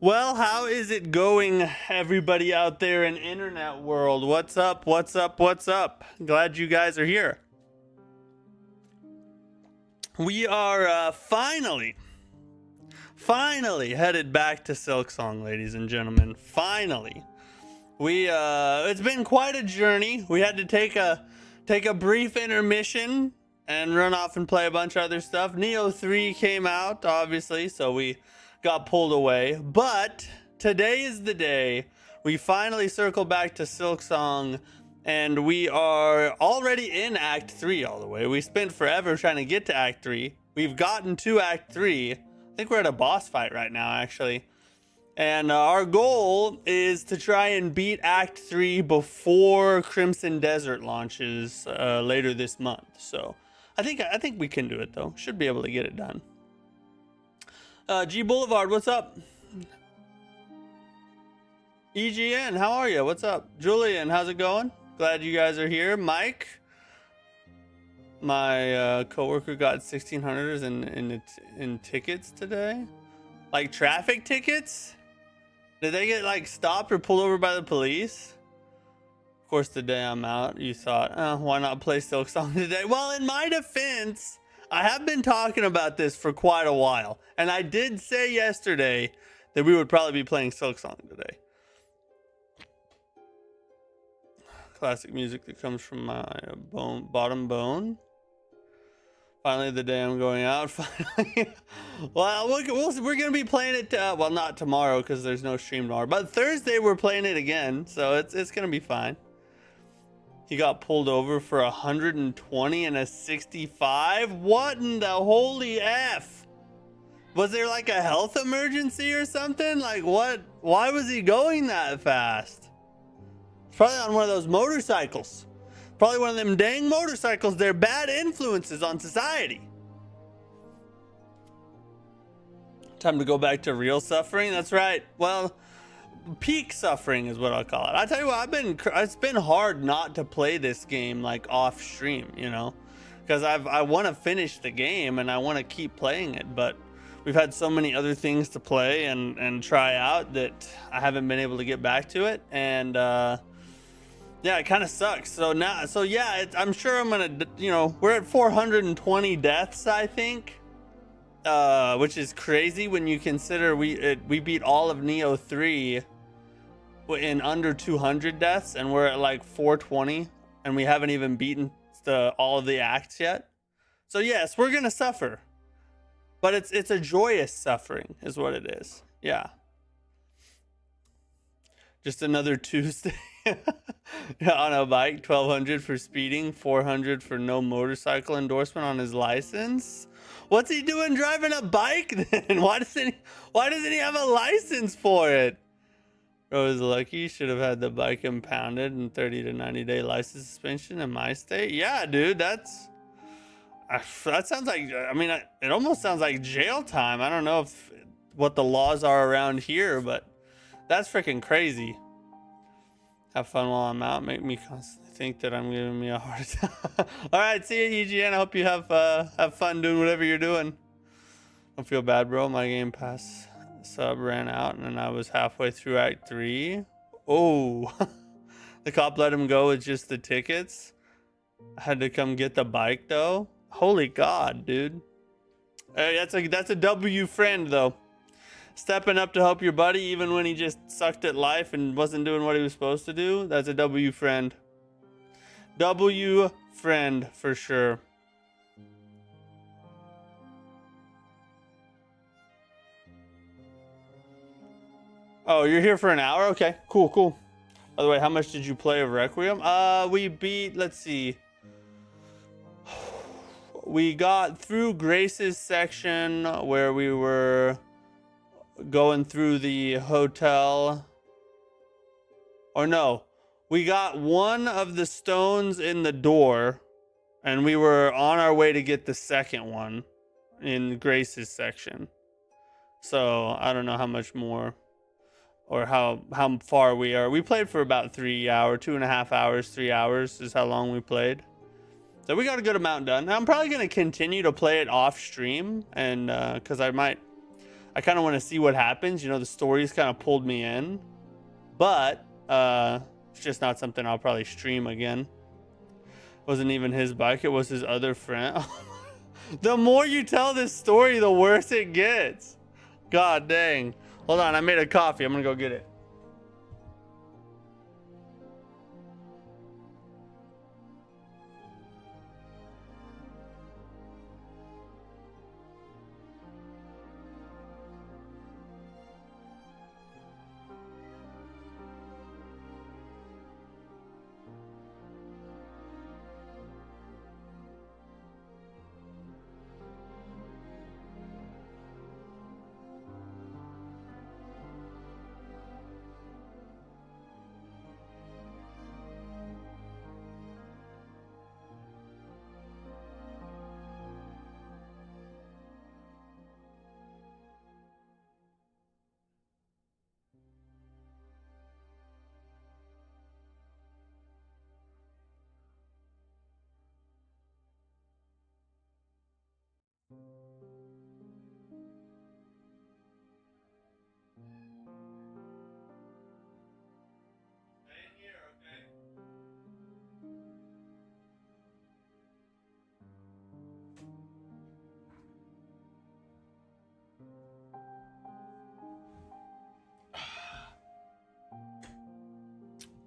Well, how is it going, everybody out there in internet world? What's up? What's up? What's up? Glad you guys are here. We are finally headed back to Silksong, ladies and gentlemen. Finally, it's been quite a journey. We had to take a brief intermission and run off and play a bunch of other stuff. Neo 3 came out, obviously, so we got pulled away. But today is the day we finally circle back to Silksong, and we are already in Act 3 all the way. We spent forever trying to get to Act 3. We've gotten to Act 3. I think we're at a boss fight right now, actually. And our goal is to try and beat Act 3 before Crimson Desert launches later this month. So I think we can do it, though. Should be able to get it done. G Boulevard, what's up? EGN, how are you? What's up? Julian, how's it going? Glad you guys are here. Mike, my coworker got 1,600 in tickets today. Like traffic tickets? Did they get like stopped or pulled over by the police? Of course, the day I'm out, you thought, why not play Silksong today? Well, in my defense, I have been talking about this for quite a while, and I did say yesterday that we would probably be playing Silksong today. Classic music that comes from my bottom bone. Finally, the day I'm going out. Finally, well, we're gonna be playing it. Well, not tomorrow because there's no stream tomorrow, but Thursday we're playing it again, so it's gonna be fine. He got pulled over for 120 and a 65. What in the holy F? Was there like a health emergency or something? Like what? Why was he going that fast? Probably on one of those motorcycles. Probably one of them dang motorcycles. They're bad influences on society. Time to go back to real suffering. That's right. Well, peak suffering is what I'll call it. I tell you what, it's been hard not to play this game like off stream, you know, because I want to finish the game and I want to keep playing it, but we've had so many other things to play and try out that I haven't been able to get back to it. And yeah, it kind of sucks. So yeah, I'm sure I'm gonna, you know, we're at 420 deaths, I think, which is crazy when you consider we beat all of Neo 3 in under 200 deaths, and we're at like 420, and we haven't even beaten all of the acts yet. So yes, we're gonna suffer, but it's a joyous suffering, is what it is. Yeah. Just another Tuesday on a bike. 1,200 for speeding, 400 for no motorcycle endorsement on his license. What's he doing driving a bike then? Why doesn't he have a license for it? Bro is lucky. Should have had the bike impounded and 30 to 90 day license suspension in my state. Yeah, dude, that sounds like, I mean, it almost sounds like jail time. I don't know what the laws are around here, but that's freaking crazy. Have fun while I'm out. Make me constantly think that I'm giving me a heart attack. All right, see you, EGN. I hope you have fun doing whatever you're doing. Don't feel bad, bro. My Game Pass sub ran out, and I was halfway through Act 3. Oh, the cop let him go with just the tickets. I had to come get the bike, though. Holy God, dude. Hey, that's a W friend, though. Stepping up to help your buddy even when he just sucked at life and wasn't doing what he was supposed to do. That's a W friend. W friend for sure. Oh, you're here for an hour? Okay, cool. By the way, how much did you play of Requiem? We beat, let's see. We got through Grace's section where we were going through the hotel. Or no, we got one of the stones in the door and we were on our way to get the second one in Grace's section. So I don't know how much more or how far we are. We played for about 3 hours, 2.5 hours, 3 hours is how long we played. So we got a good amount done. I'm probably going to continue to play it off stream, and because I might I kind of want to see what happens. You know, the story's kind of pulled me in, but it's just not something I'll probably stream again. It wasn't even his bike, it was his other friend. The more you tell this story, the worse it gets. God dang. Hold on, I made a coffee. I'm gonna go get it.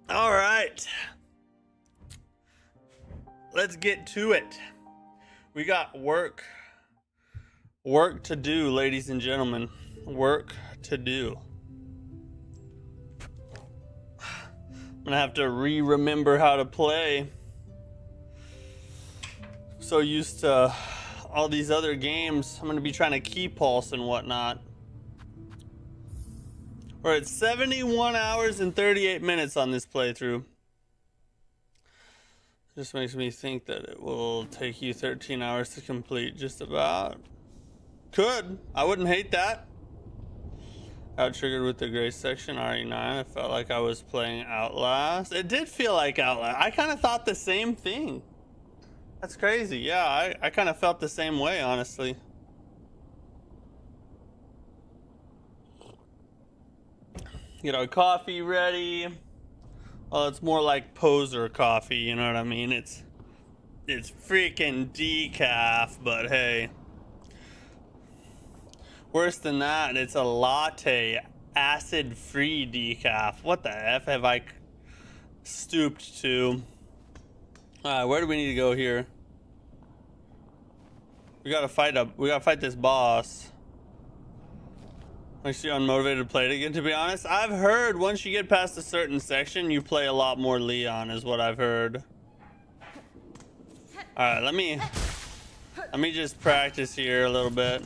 All right, let's get to it. We got work to do, ladies and gentlemen. Work to do. I'm gonna have to remember how to play. I'm so used to all these other games. I'm gonna be trying to key pulse and whatnot. We're at 71 hours and 38 minutes on this playthrough. Just makes me think that it will take you 13 hours to complete, just about. Could. I wouldn't hate that. Out triggered with the gray section, RE9. I felt like I was playing Outlast. It did feel like Outlast. I kind of thought the same thing. That's crazy. Yeah, I kind of felt the same way, honestly. Get our coffee ready. Well, it's more like poser coffee, you know what I mean? It's freaking decaf, but hey. Worse than that, it's a latte, acid-free decaf. What the F have I stooped to? Alright, where do we need to go here? We gotta fight this boss. Makes you unmotivated to play it again, to be honest. I've heard once you get past a certain section, you play a lot more Leon, is what I've heard. Alright, let me just practice here a little bit.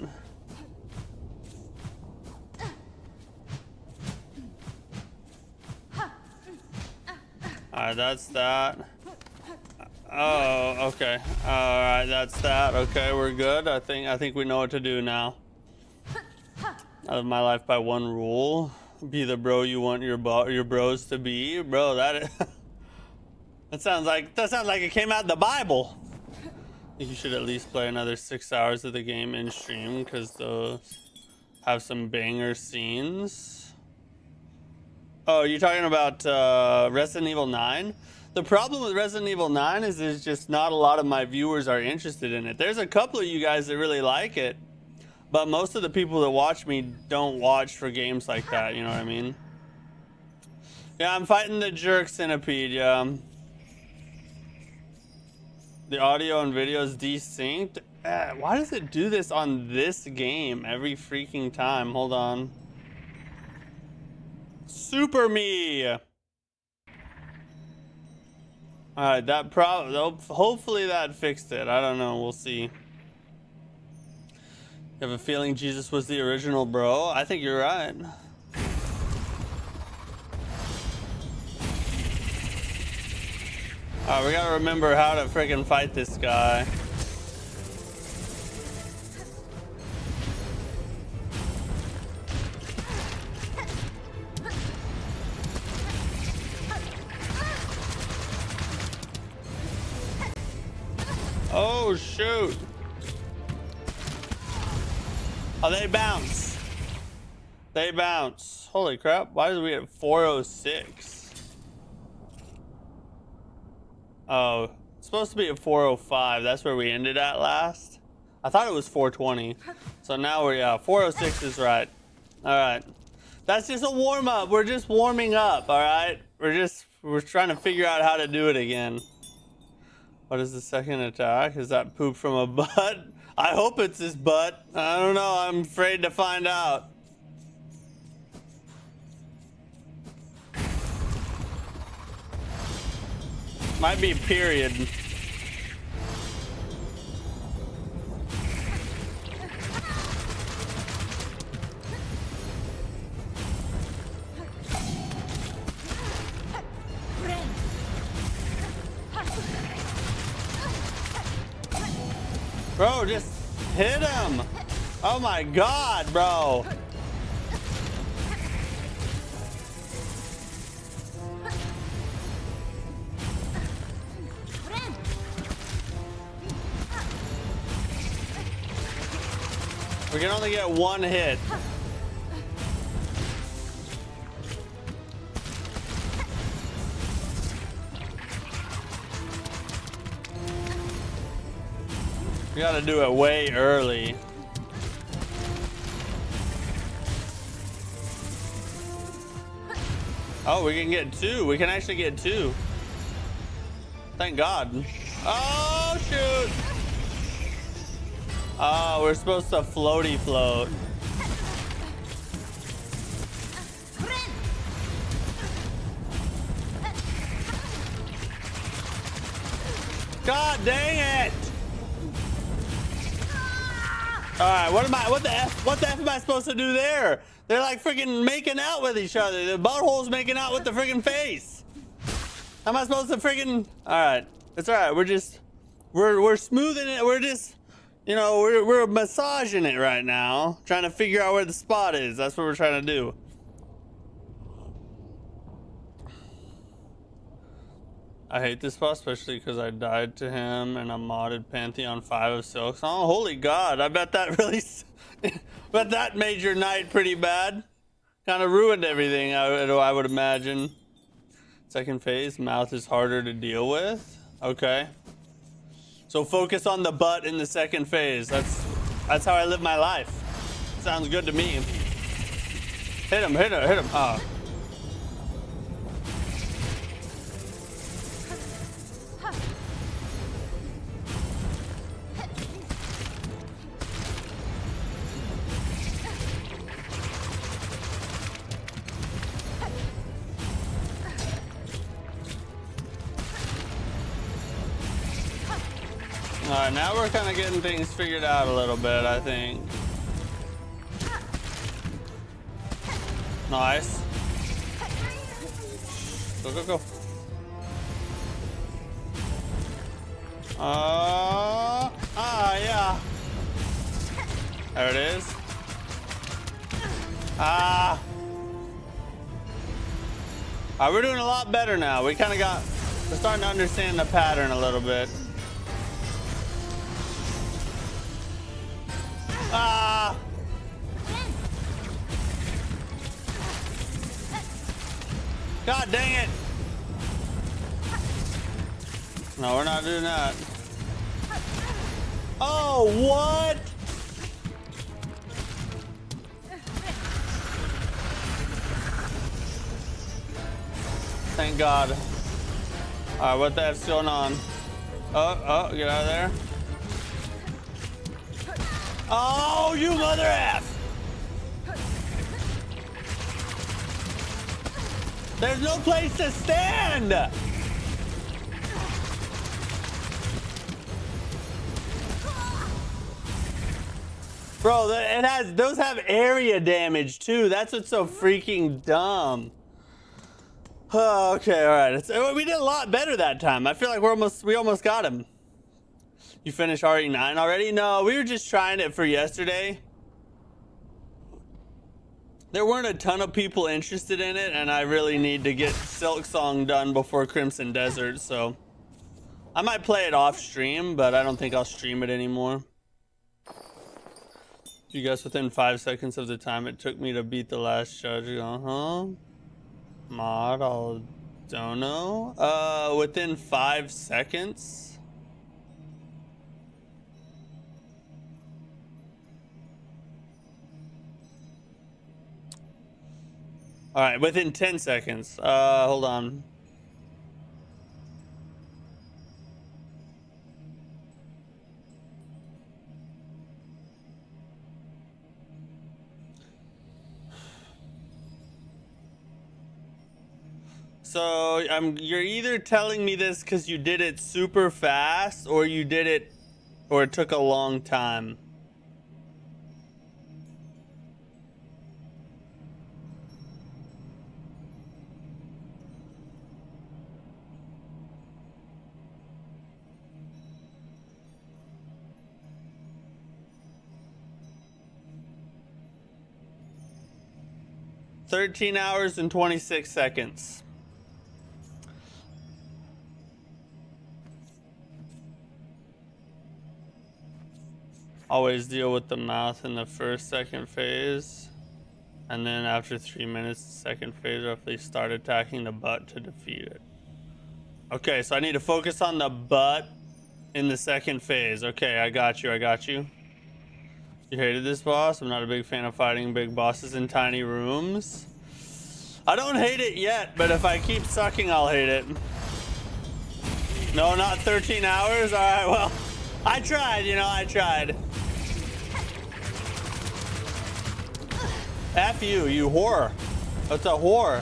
Alright, that's that. Oh, okay. Alright, that's that. Okay, we're good. I think we know what to do now. I live my life by one rule: be the bro you want your bros to be. Bro, that sounds like it came out of the Bible. I think you should at least play another 6 hours of the game in stream, because those have some banger scenes. Oh, you're talking about Resident Evil 9? The problem with Resident Evil 9 is there's just not a lot of my viewers are interested in it. There's a couple of you guys that really like it, but most of the people that watch me don't watch for games like that, you know what I mean? Yeah, I'm fighting the jerk centipede, yeah. The audio and video is desynced. Why does it do this on this game every freaking time? Hold on. Super me! Alright, hopefully that fixed it. I don't know, we'll see. You have a feeling Jesus was the original bro? I think you're right. Alright, we gotta remember how to freaking fight this guy. Oh, shoot. Oh, they bounce. They bounce. Holy crap. Why are we at 406? Oh, it's supposed to be at 405. That's where we ended at last. I thought it was 420. So now we're, yeah, 406 is right. All right. That's just a warm up. We're just warming up. All right. We're trying to figure out how to do it again. What is the second attack? Is that poop from a butt? I hope it's his butt. I don't know. I'm afraid to find out. Might be period. Bro, just hit him. Oh my god, bro. We can only get one hit. We gotta do it way early. Oh, we can get two. We can actually get two. Thank God. Oh, shoot. Oh, we're supposed to floaty float. God dang it! All right, what the F am I supposed to do there? They're like freaking making out with each other. The butthole's making out with the freaking face. How am I supposed to freaking? All right, it's all right. We're smoothing it. We're just, you know, we're massaging it right now, trying to figure out where the spot is. That's what we're trying to do. I hate this spot, especially because I died to him and a modded Pantheon 5 of Silksong. Oh, holy God. I bet that really... but that made your night pretty bad. Kind of ruined everything, I would imagine. Second phase, mouth is harder to deal with. Okay. So focus on the butt in the second phase. That's how I live my life. Sounds good to me. Hit him, hit him, hit him. Oh. Alright, now we're kind of getting things figured out a little bit, I think. Nice. Go, go, go. Yeah. There it is. Alright, we're doing a lot better now. We're starting to understand the pattern a little bit. God dang it! No, we're not doing that. Oh, what? Thank God. Alright, what the F's going on? Oh, get out of there. Oh, you mother F! There's no place to stand! Bro, those have area damage too. That's what's so freaking dumb. Oh, okay, all right. We did a lot better that time. I feel like we almost got him. You finished RE9 already? No, we were just trying it for yesterday. There weren't a ton of people interested in it, and I really need to get Silksong done before Crimson Desert, so I might play it off stream, but I don't think I'll stream it anymore. You guess within 5 seconds of the time it took me to beat the last judge. Mod, I'll don't know. Within 5 seconds. All right, within 10 seconds. Hold on. So you're either telling me this because you did it super fast, or you did it, or it took a long time. "13 hours and 26 seconds. Always deal with the mouth in the second phase. And then after 3 minutes, the second phase, roughly start attacking the butt to defeat it." Okay, so I need to focus on the butt in the second phase. Okay, I got you, I got you. You hated this boss? I'm not a big fan of fighting big bosses in tiny rooms. I don't hate it yet, but if I keep sucking, I'll hate it. No, not 13 hours? Alright, well, I tried, you know, I tried. F you, you whore. That's a whore.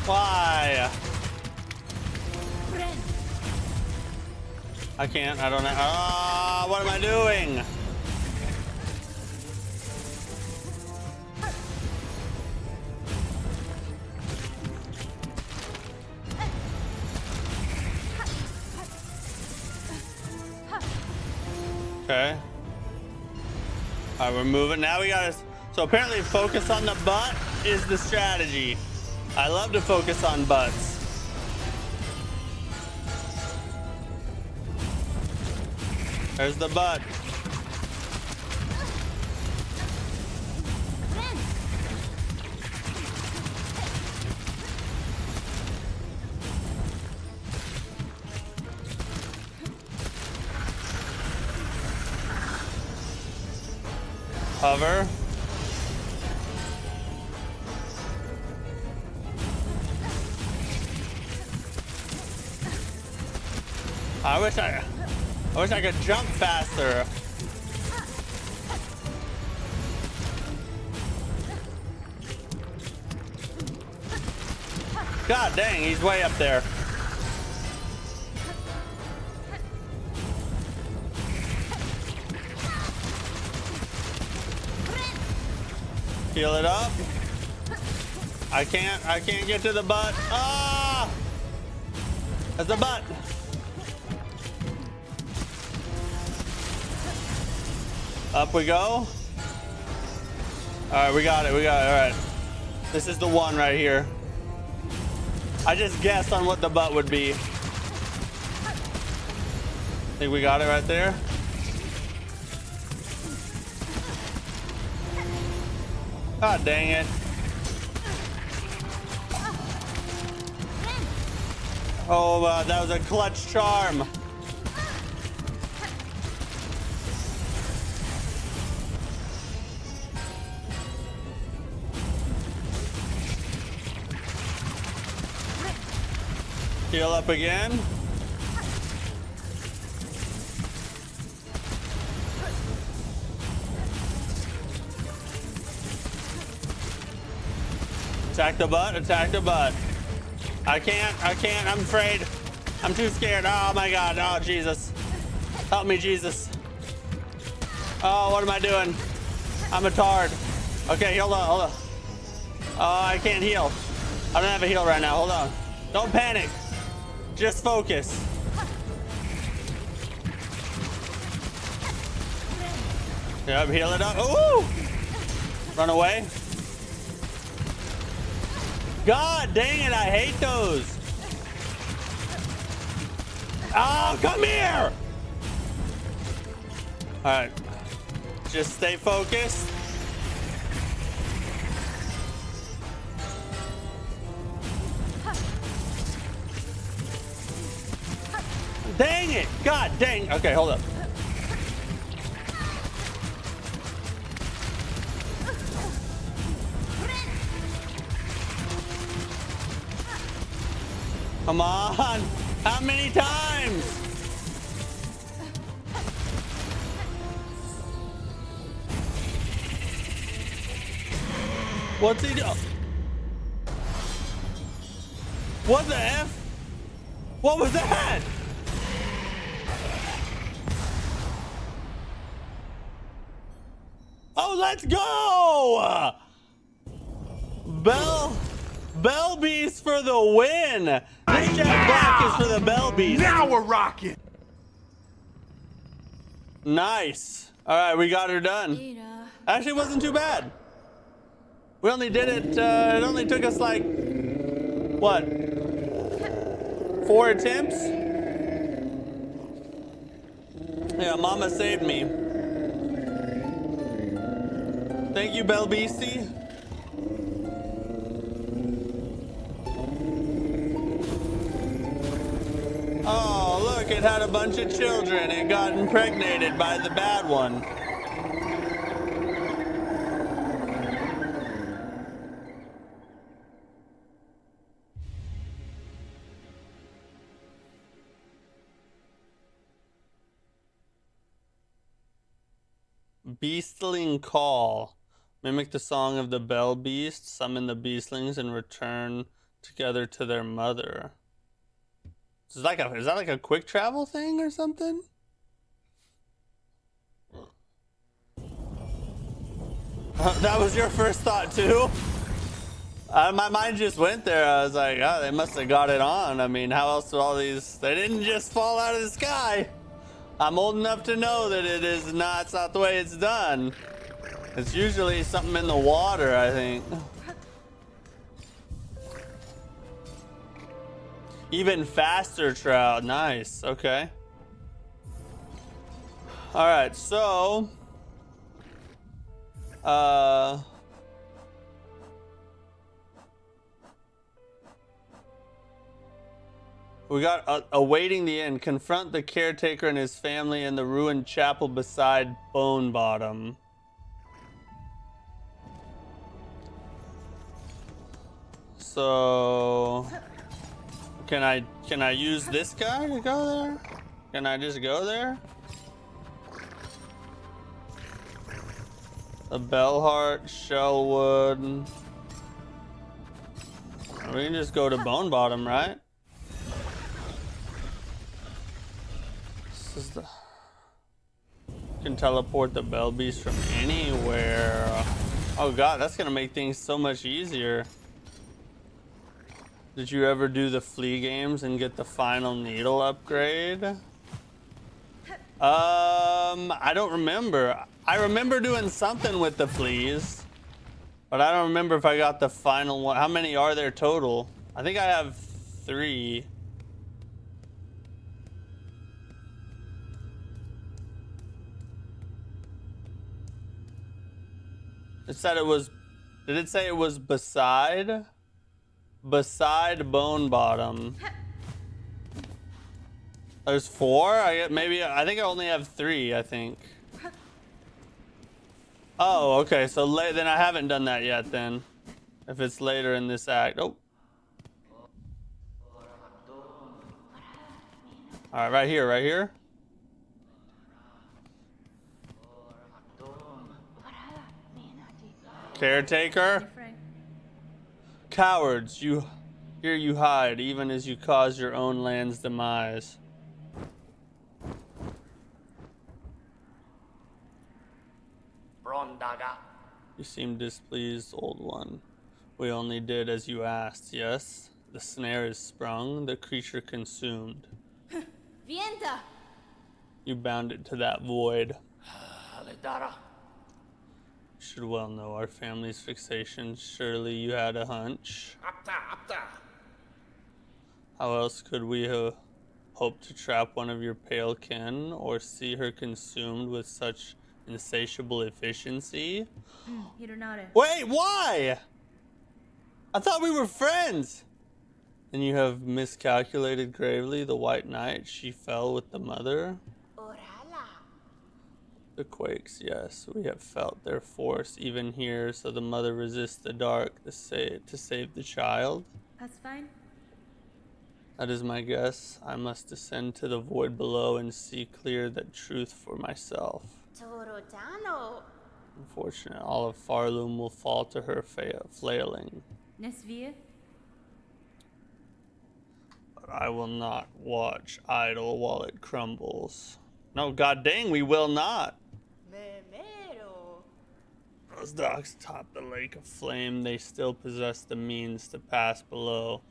Why? I can't, I don't know. Ah, what am I doing? Okay. Alright, we're moving. Now we gotta... So apparently focus on the butt is the strategy. I love to focus on butts. There's the butt. Hover. I wish I could jump faster. God dang, he's way up there. Heal it up. I can't get to the butt. Ah! That's the butt. Up we go. All right, we got it. All right. This is the one right here. I just guessed on what the butt would be. Think we got it right there. God dang it. Oh, that was a clutch charm. Heal up again. Attack the butt, attack the butt. I can't, I'm afraid. I'm too scared. Oh my God, oh Jesus. Help me, Jesus. Oh, what am I doing? I'm a tard. Okay, hold on. Oh, I can't heal. I don't have a heal right now, hold on. Don't panic. Just focus. Yep, heal it up. Ooh! Run away. God dang it, I hate those. Oh, come here. All right. Just stay focused. Dang it. God dang. Okay, hold up. Come on! How many times? What's he do? What the F? What was that? Oh, let's go! Bell Beast for the win! This Jack Black is for the Bell Beast. Now we're rocking! Nice. Alright, we got her done. Actually, it wasn't too bad. We only did it, it only took us like, what? 4 attempts? Yeah, Mama saved me. Thank you, Bell Beastie. Oh, look, it had a bunch of children. It got impregnated by the bad one. Beastling Call. Mimic the song of the Bell Beast, summon the beastlings, and return together to their mother. Is that like a quick travel thing or something? That was your first thought too? My mind just went there. I was like, oh, they must have got it on. I mean, how else do all these... They didn't just fall out of the sky. I'm old enough to know that it's not the way it's done. It's usually something in the water, I think. Even faster trout. Nice. Okay. All right. So, we got awaiting the end. Confront the caretaker and his family in the ruined chapel beside Bone Bottom. So, can I use this guy to go there? Can I just go there? The Bellheart, Shellwood. We can just go to Bone Bottom, right? This is the... Can teleport the Bell Beast from anywhere. Oh god, that's gonna make things so much easier. Did you ever do the flea games and get the final needle upgrade? I don't remember. I remember doing something with the fleas, but I don't remember if I got the final one. How many are there total? I think I have 3. It said it was, did it say it was beside Bone Bottom? There's 4? I think I only have 3, I think. Oh, okay, so then I haven't done that yet then. If it's later in this act. Oh. Alright, right here. Caretaker? Cowards, here you hide, even as you cause your own land's demise. You seem displeased, old one. We only did as you asked, yes? The snare is sprung, the creature consumed. You bound it to that void. should well know our family's fixation. Surely you had a hunch. How else could we have hoped to trap one of your pale kin or see her consumed with such insatiable efficiency? Wait, why? I thought we were friends. And you have miscalculated gravely the white knight. She fell with the mother. The quakes, yes, we have felt their force even here, so the mother resists the dark to save the child. That's fine. That is my guess. I must descend to the void below and see clear that truth for myself. Unfortunate, all of Farloom will fall to her flailing. But I will not watch idle while it crumbles. No, god dang, we will not. Those dogs top the lake of flame. They still possess the means to pass below.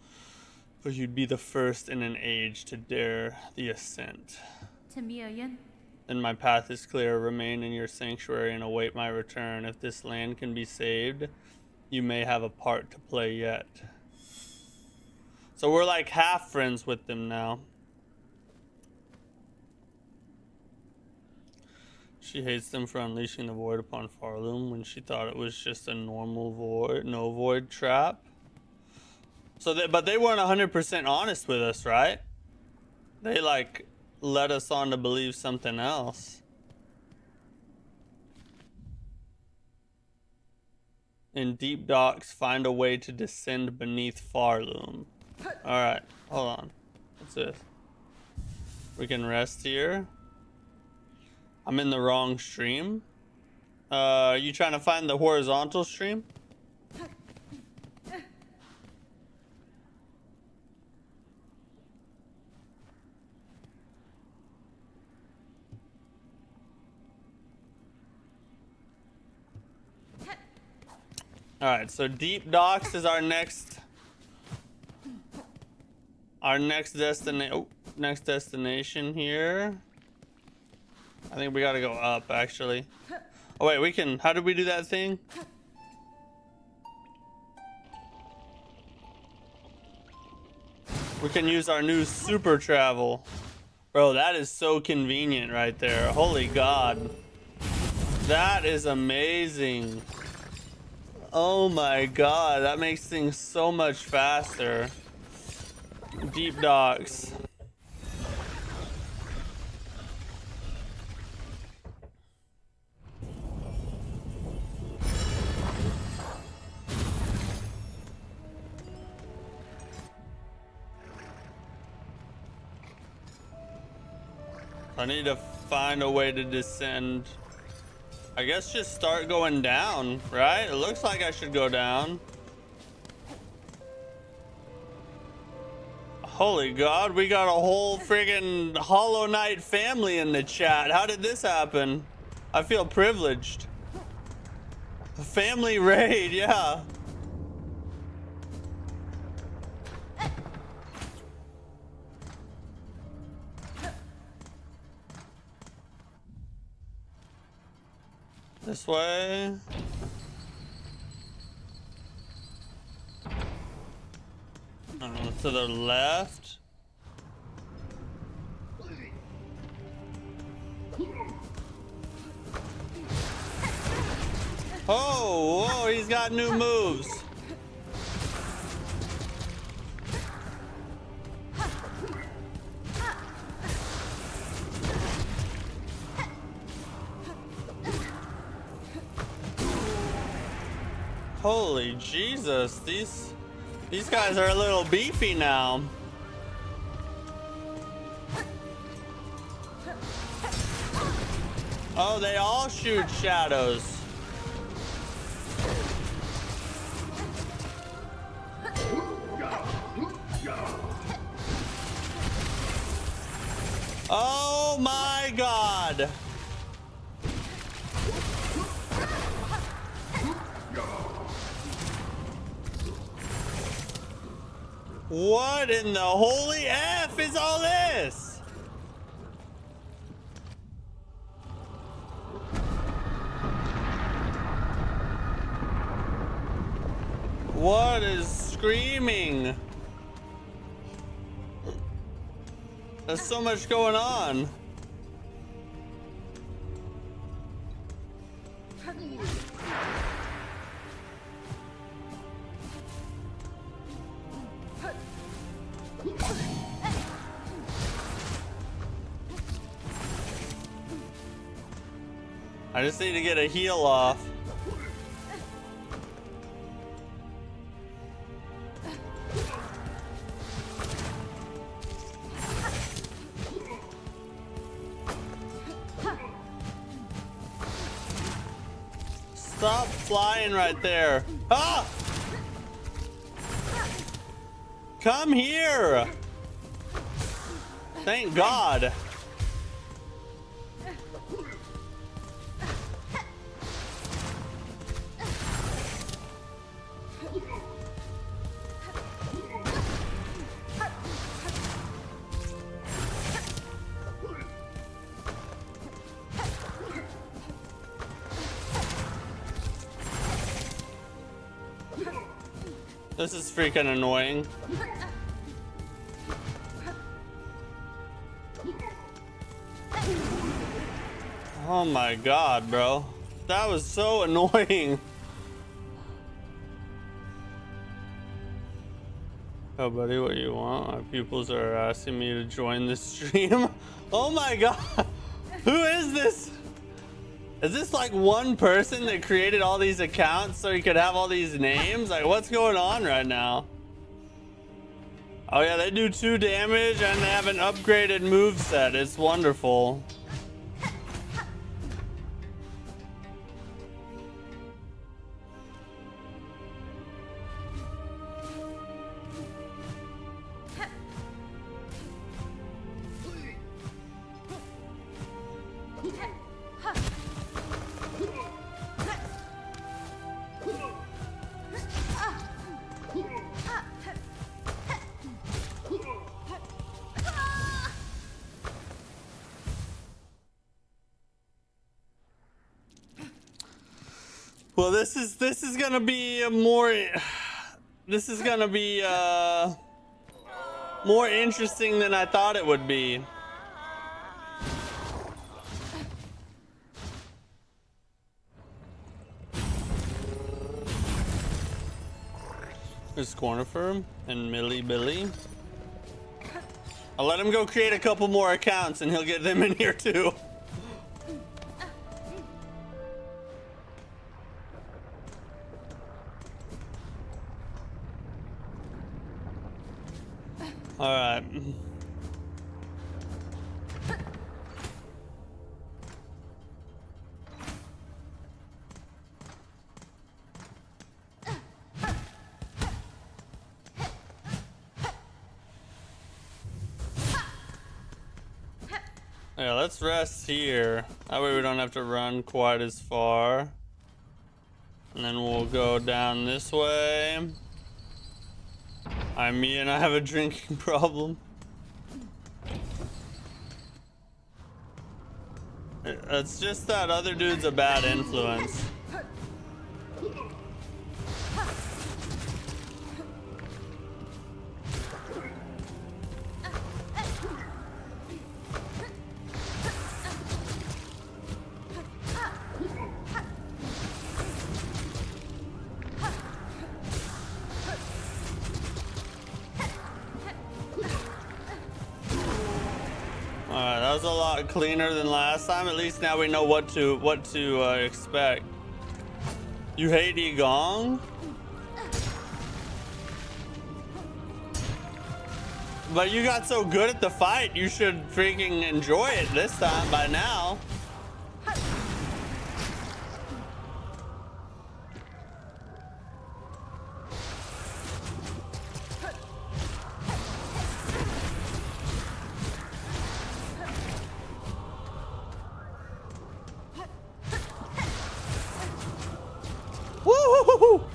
But you'd be the first in an age to dare the ascent. Then my path is clear. Remain in your sanctuary and await my return. If this land can be saved, you may have a part to play yet. So we're like half friends with them now. She hates them for unleashing the void upon Farloom when she thought it was just a normal void, no void trap. So but they weren't 100% honest with us, right? They like led us on to believe something else. In deep docks, find a way to descend beneath Farloom. All right, hold on. What's this? We can rest here. I'm in the wrong stream. Are you trying to find the horizontal stream? All right, so deep docks is our next destination here. I think we gotta go up, actually. Oh wait, we can. How did we do that thing? We can use our new super travel. Bro, that is so convenient right there. Holy God. That is amazing. Oh my God, that makes things so much faster. Deep docks. I need to find a way to descend. I guess just start going down, right? It looks like I should go down. Holy God, we got a whole friggin' Hollow Knight family in the chat. How did this happen? I feel privileged. A family raid, yeah. This way. To the left. Oh, whoa, he's got new moves. Holy Jesus, these guys are a little beefy now. Oh, they all shoot shadows. Oh my God. What in the holy F is all this? What is screaming? There's so much going on. I just need to get a heal off. Stop flying right there. Ah! Come here. Thank God. This is freaking annoying. Oh my God, bro. That was so annoying. Oh, buddy, what do you want? My pupils are asking me to join this stream. Oh my God. Who is this? Is this like one person that created all these accounts so he could have all these names? Like, what's going on right now? Oh yeah, they do 2 damage and they have an upgraded moveset. It's wonderful. Well, this is gonna be a more. This is gonna be more interesting than I thought it would be. There's Corner Firm and Millie Billy. I'll let him go create a couple more accounts and he'll get them in here too. All right. Yeah, let's rest here. That way we don't have to run quite as far. And then we'll go down this way. Me and I have a drinking problem. It's just that other dude's a bad influence. Alright, that was a lot cleaner than last time. At least now we know what to expect. You hate Gong? But you got so good at the fight, you should freaking enjoy it this time by now. Woo-hoo-hoo-hoo!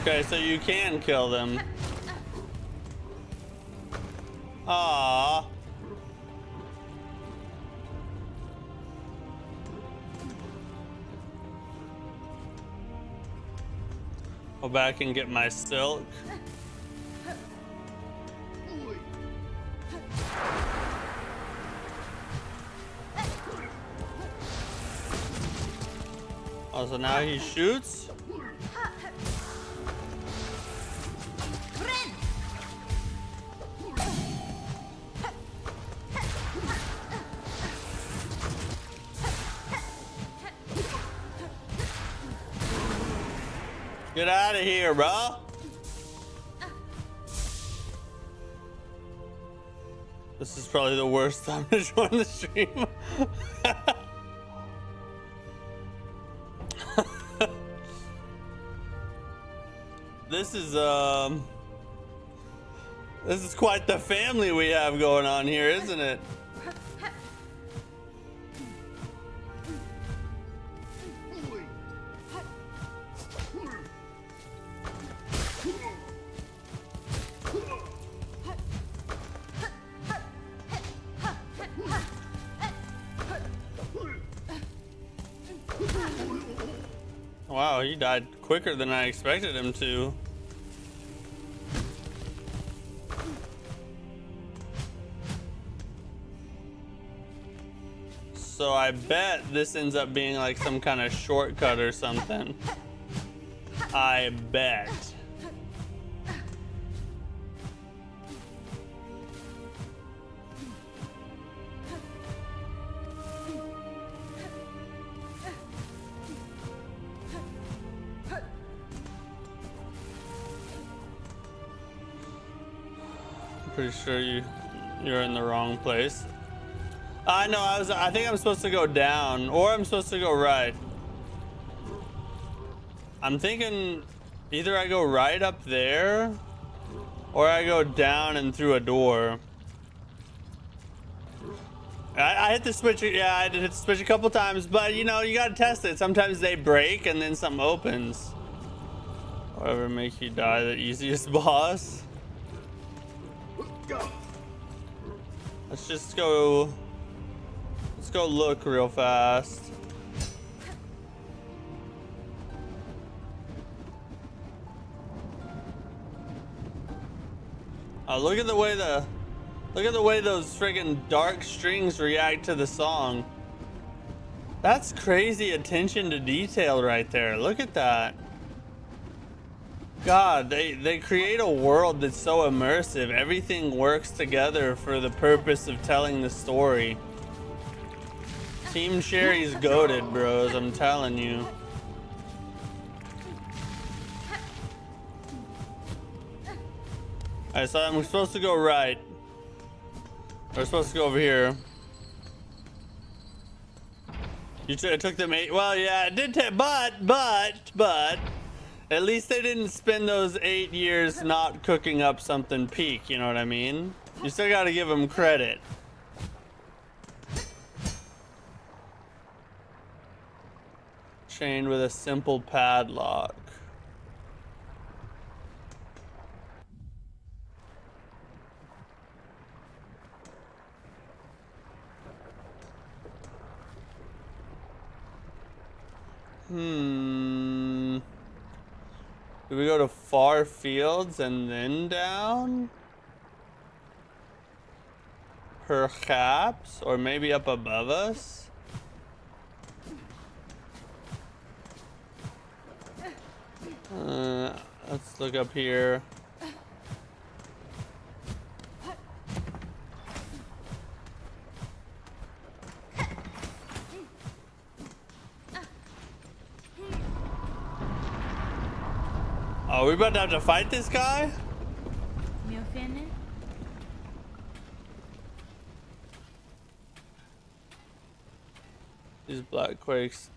Okay, so you can kill them. Aww. Go back and get my silk. Oh, so now he shoots? Get out of here, bro. This is probably the worst time to join the stream. This is quite the family we have going on here, isn't it? Wow, he died quicker than I expected him to. So I bet this ends up being like some kind of shortcut or something. I bet. Pretty sure you're in the wrong place. I know. I think I'm supposed to go down, or I'm supposed to go right. I'm thinking either I go right up there, or I go down and through a door. I hit the switch. Yeah, I did hit the switch a couple times, but you know, you gotta test it. Sometimes they break and then something opens. Whatever makes you die, the easiest boss. Let's just go. Let's go look real fast. Look at the way those friggin' dark strings react to the song. That's crazy attention to detail right there. Look at that. God, they create a world that's so immersive. Everything works together for the purpose of telling the story. Team Sherry's goated, bros, I'm telling you. Alright, so I'm supposed to go right. We're supposed to go over here. It took them 8. Well, yeah, it did take, but at least they didn't spend those 8 years not cooking up something peak, you know what I mean? You still gotta give them credit. Chained with a simple padlock. Do we go to far fields and then down? Perhaps, or maybe up above us? Let's look up here. Oh, we about to have to fight this guy? These black quakes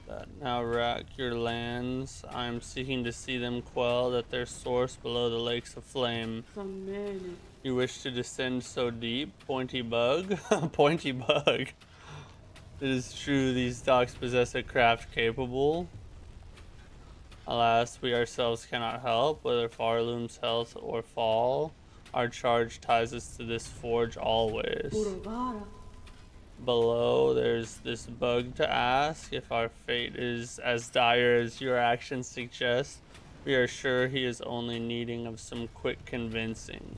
that now rack your lands, I am seeking to see them quelled at their source below the lakes of flame. You wish to descend so deep, pointy bug? Pointy bug. It is true, these docks possess a craft capable. Alas, we ourselves cannot help, whether far looms health or fall. Our charge ties us to this forge always. Below, there's this bug to ask. If our fate is as dire as your actions suggest, we are sure he is only needing of some quick convincing.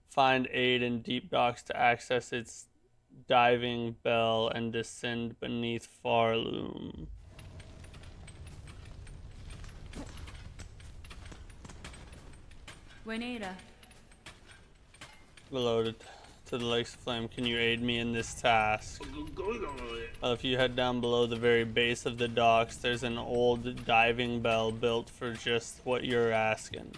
Find aid in deep docks to access its diving bell and descend beneath Farloom. Buenera. Below to the Lakes of Flame, can you aid me in this task? If you head down below the very base of the docks, there's an old diving bell built for just what you're asking.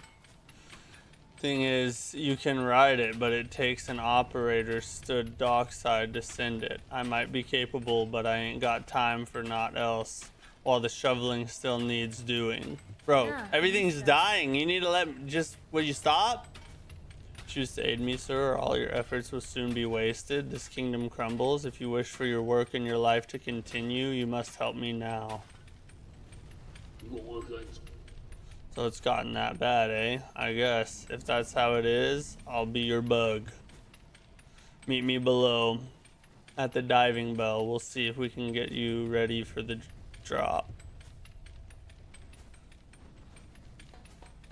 Thing is, you can ride it, but it takes an operator stood dockside to send it. I might be capable, but I ain't got time for naught else, while the shoveling still needs doing. Bro, everything's dying. You need to will you stop? Choose to aid me, sir, or all your efforts will soon be wasted. This kingdom crumbles. If you wish for your work and your life to continue, you must help me now. So it's gotten that bad, eh? I guess. If that's how it is, I'll be your bug. Meet me below at the diving bell. We'll see if we can get you ready for the drop.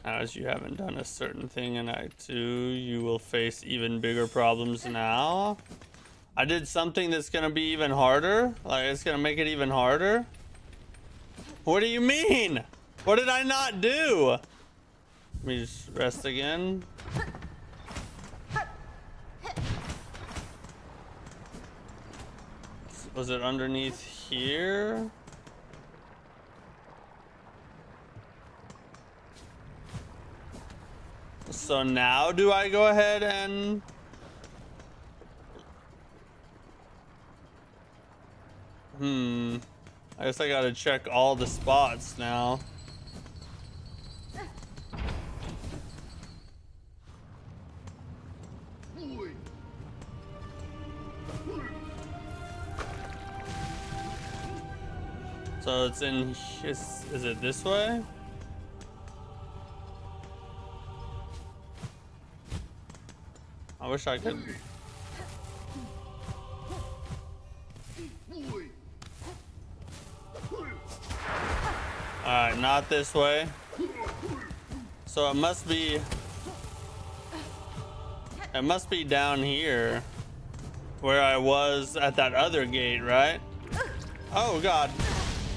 As you haven't done a certain thing in Act 2, you will face even bigger problems now. I did something that's gonna be even harder? Like, it's gonna make it even harder? What do you mean? What did I not do? Let me just rest again. Was it underneath here? So now do I go ahead and... I guess I gotta check all the spots now. So it's in... Is it this way? I wish I could... Alright, not this way. So it must be... It must be down here. Where I was at that other gate, right? Oh, God.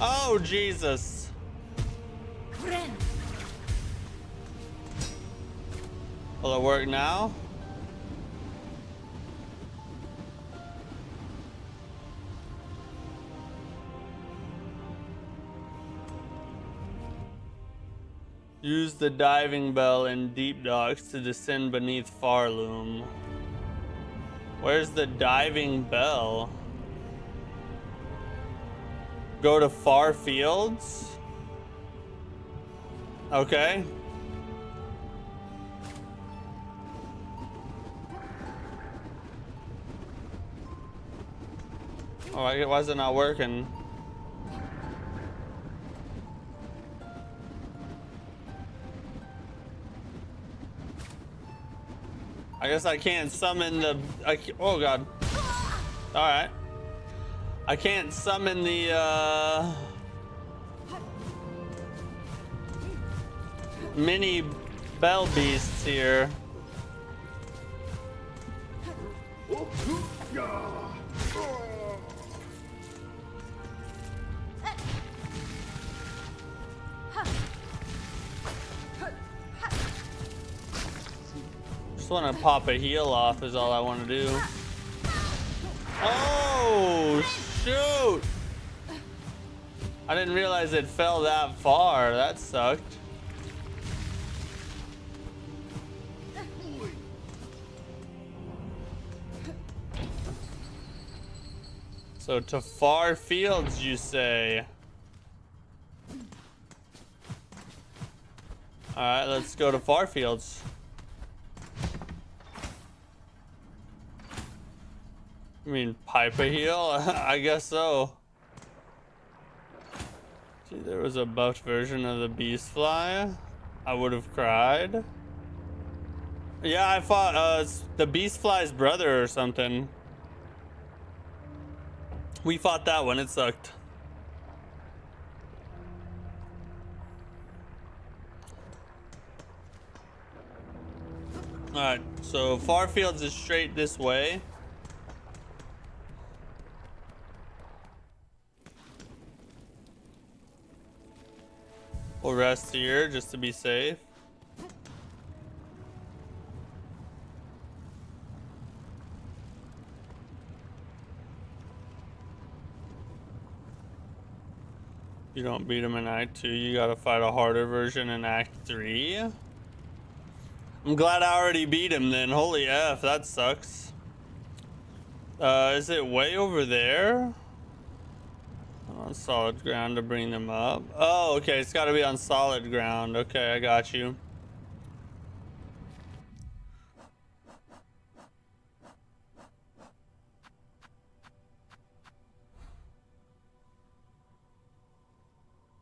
Oh, Jesus. Will it work now? Use the diving bell in deep docks to descend beneath Farloom. Where's the diving bell? Go to Far Fields? Okay. Oh, why is it not working? I guess I can't summon the... oh, God. Alright. I can't summon the, mini bell beasts here. Just want to pop a heal off is all I want to do. Oh, shoot! I didn't realize it fell that far. That sucked. So to Far Fields, you say? All right, let's go to Far Fields. I mean, pipe a heal? I guess so. See, there was a buffed version of the beast fly. I would have cried. Yeah, I fought the Beast Fly's brother or something. We fought that one. It sucked. Alright, so Farfields is straight this way. We'll rest here just to be safe. You don't beat him in Act 2, you gotta fight a harder version in Act 3. I'm glad I already beat him then. Holy F, that sucks. Is it way over there? On solid ground to bring them up. Oh, okay, it's gotta be on solid ground. Okay, I got you.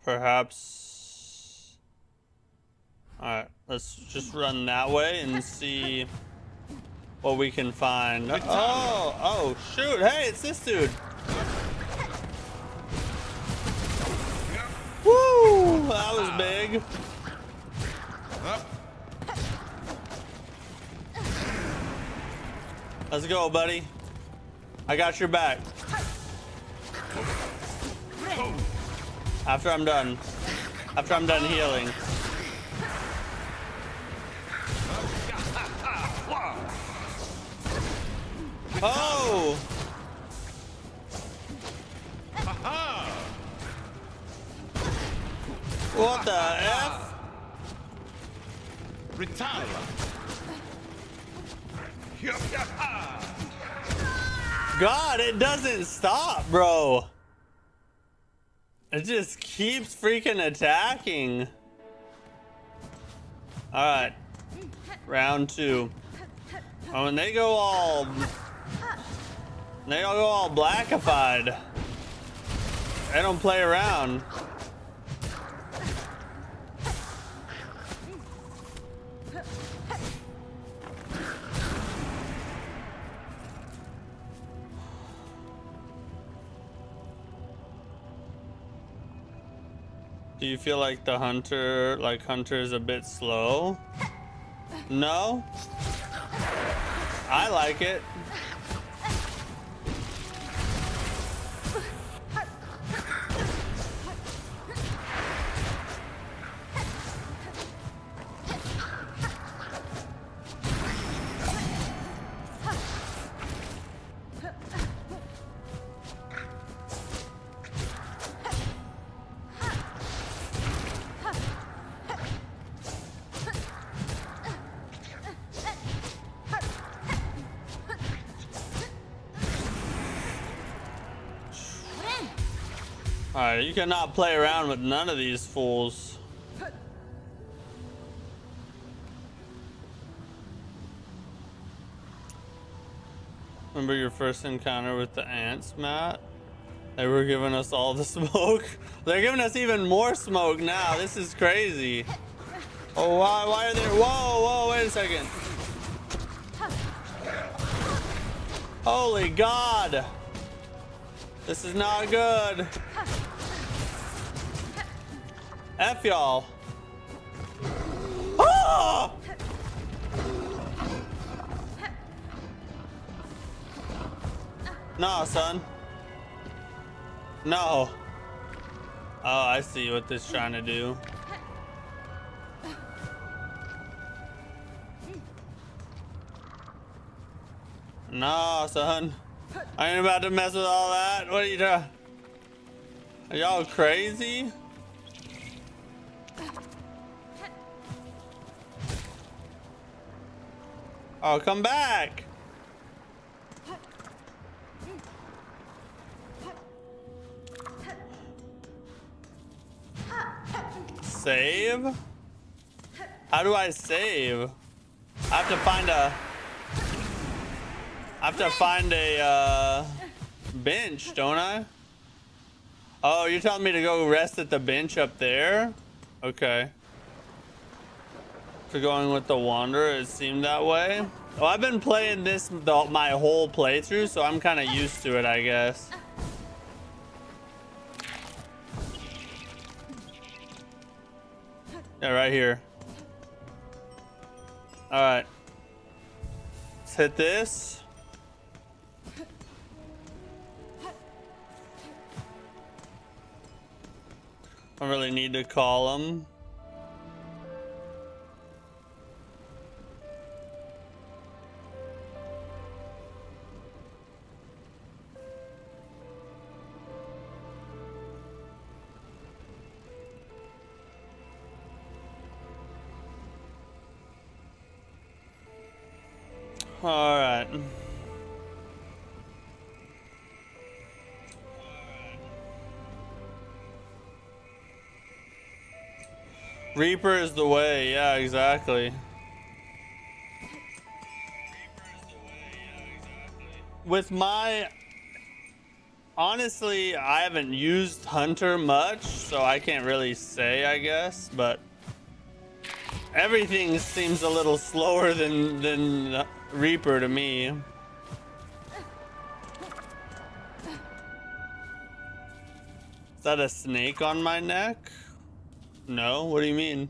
Perhaps. Alright, let's just run that way and see what we can find. Oh, shoot. Hey, it's this dude. Woo! That was big. Let's go, buddy. I got your back. After I'm done healing. Oh! What the F? Retire. God, it doesn't stop, bro. It just keeps freaking attacking. Alright. Round 2. Oh, and they go all blackified. They don't play around. Do you feel like the hunter is a bit slow? No? I like it. Alright, you cannot play around with none of these fools. Remember your first encounter with the ants, Matt? They were giving us all the smoke. They're giving us even more smoke now. This is crazy. Oh, why are they? Whoa, wait a second. Holy God. This is not good. F y'all. Oh! No, son. No. Oh, I see what this is trying to do. No, son. I ain't about to mess with all that. What are you doing? Are y'all crazy? Oh, come back. Save? How do I save? I have to find a bench, don't I? Oh, you're telling me to go rest at the bench up there? Okay. After going with the Wanderer, it seemed that way. Well, I've been playing this my whole playthrough, so I'm kind of used to it, I guess. Yeah, right here. All right. Let's hit this. I really need to call him. All right. Reaper is the way. Yeah, exactly. With my... Honestly, I haven't used Hunter much, so I can't really say, I guess, but everything seems a little slower than Reaper to me. Is that a snake on my neck? No, what do you mean?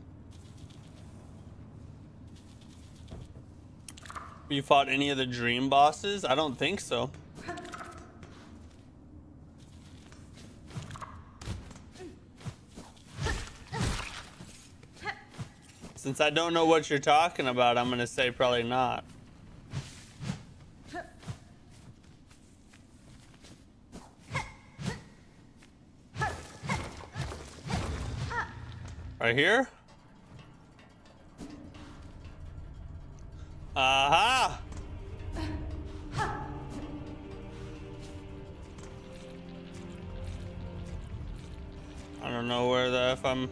You fought any of the dream bosses? I don't think so. Since I don't know what you're talking about, I'm gonna say probably not. Right here? Aha! I don't know where the F I'm...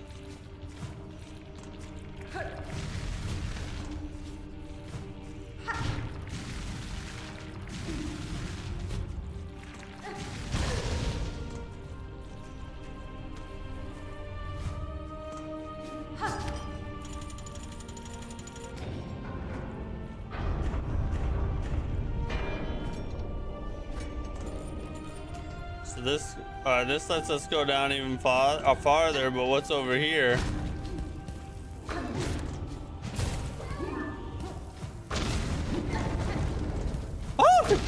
This, this lets us go down even farther, but what's over here? Oh!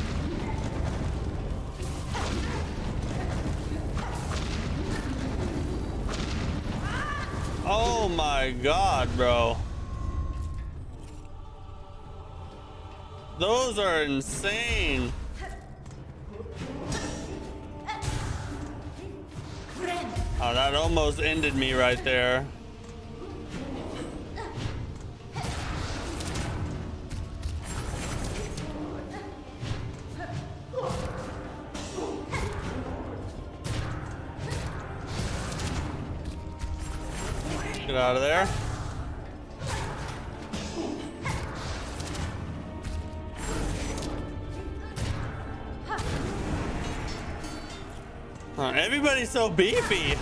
Oh my God, bro. Those are insane. Oh, that almost ended me right there. Get out of there. Everybody's so beefy.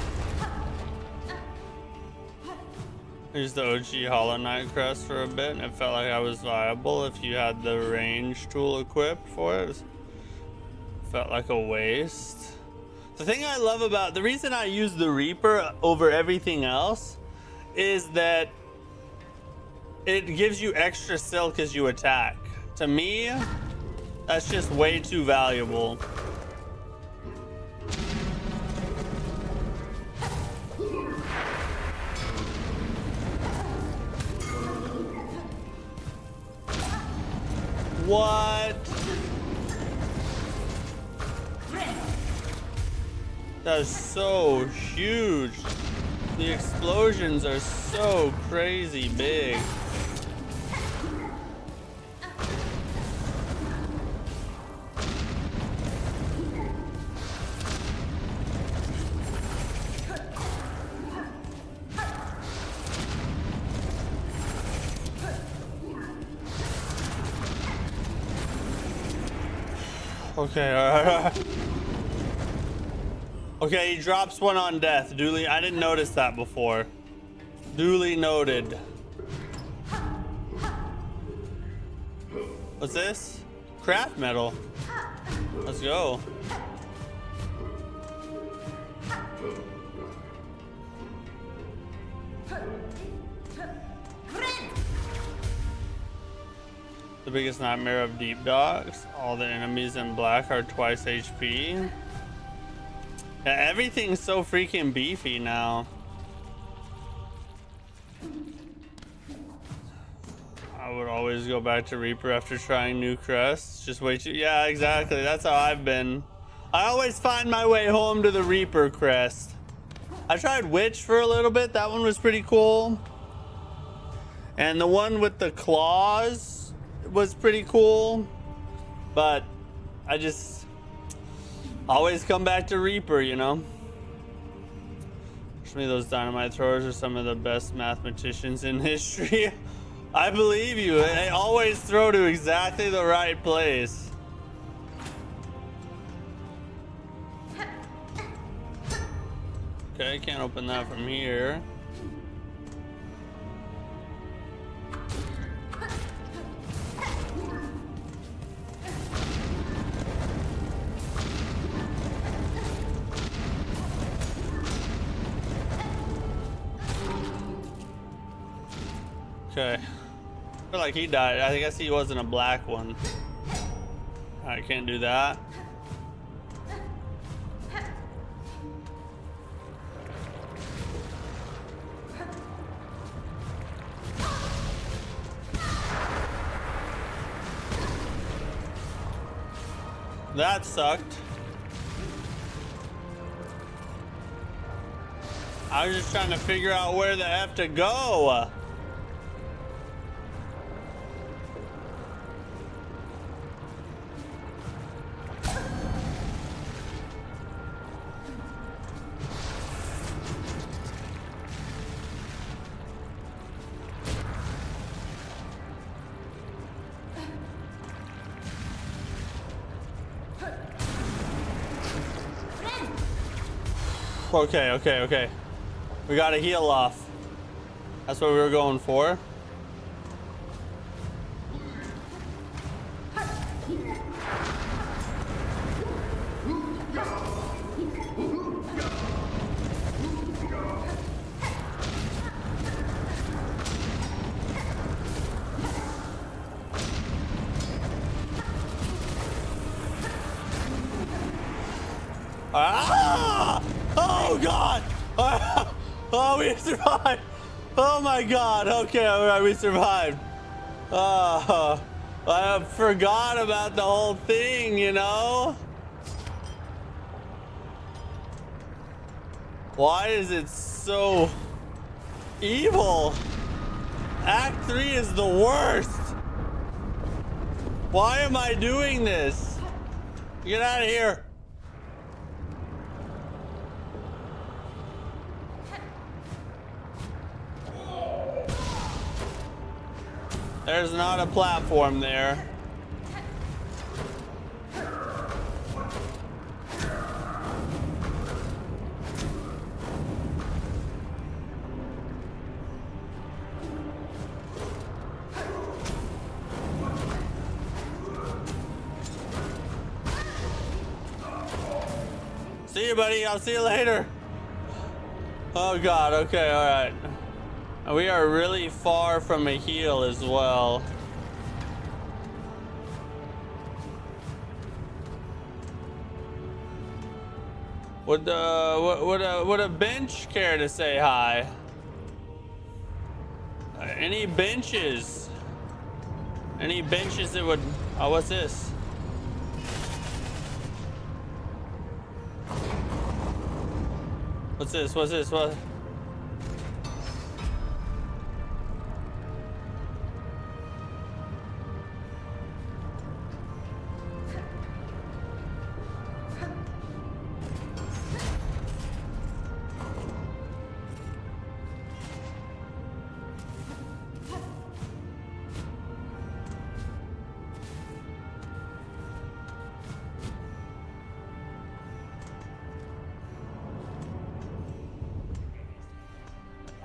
Here's the OG Hollow Knight crest for a bit, and it felt like I was viable if you had the range tool equipped for it. Felt like a waste. The thing I love about the reason I use the Reaper over everything else is that it gives you extra silk as you attack. To me, that's just way too valuable. What? That's so huge. The explosions are so crazy big. Okay, alright. Okay, he drops one on death. Duly, I didn't notice that before. Duly noted. What's this? Craft metal. Let's go. The biggest nightmare of deep dogs. All the enemies in black are twice HP. Yeah, everything's so freaking beefy now. I would always go back to Reaper after trying new crests. Just wait. Yeah, exactly. That's how I've been. I always find my way home to the Reaper crest. I tried Witch for a little bit. That one was pretty cool. And the one with the claws was pretty cool. But I just always come back to Reaper, you know? To me, those dynamite throwers are some of the best mathematicians in history. I believe you. They always throw to exactly the right place. Okay, can't open that from here. Okay. I feel like he died. I guess he wasn't a black one. I can't do that. That sucked. I was just trying to figure out where the F to go. Okay. We gotta heal off. That's what we were going for. Ah! Oh God! Oh, we survived! Oh my God! Okay, all right, we survived. I forgot about the whole thing, you know? Why is it so evil? Act 3 is the worst. Why am I doing this? Get out of here. There's not a platform there. See you, buddy. I'll see you later. Oh God. Okay. All right. We are really far from a heal as well. Would a bench care to say hi? Any benches? Any benches that would? Oh, what's this? What's this? What's this? What?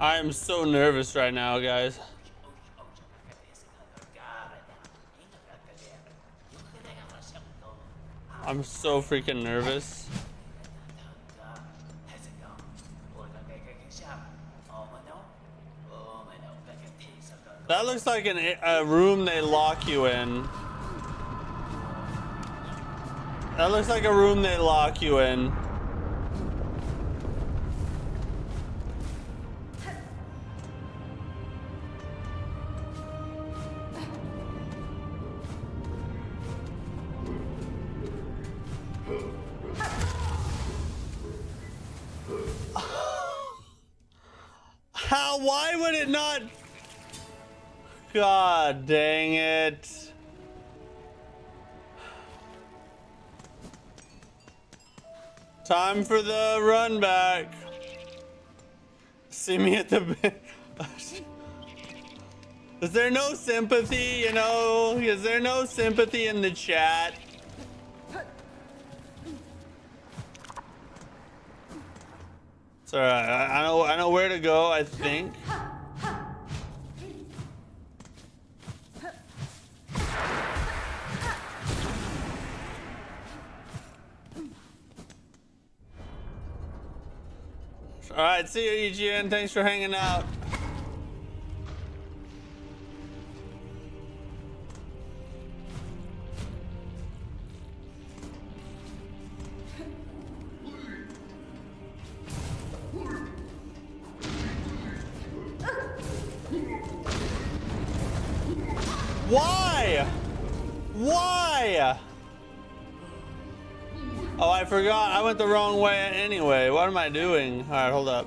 I am so nervous right now, guys. I'm so freaking nervous. That looks like a room they lock you in. That looks like a room they lock you in. How? Why would it not? God dang it. Time for the run back. See me at the Is there no sympathy, you know? Is there no sympathy in the chat? It's alright. I know where to go, I think. Alright, see you, EGN. Thanks for hanging out. Why? Why? Oh, I forgot. I went the wrong way anyway. What am I doing? All right, hold up.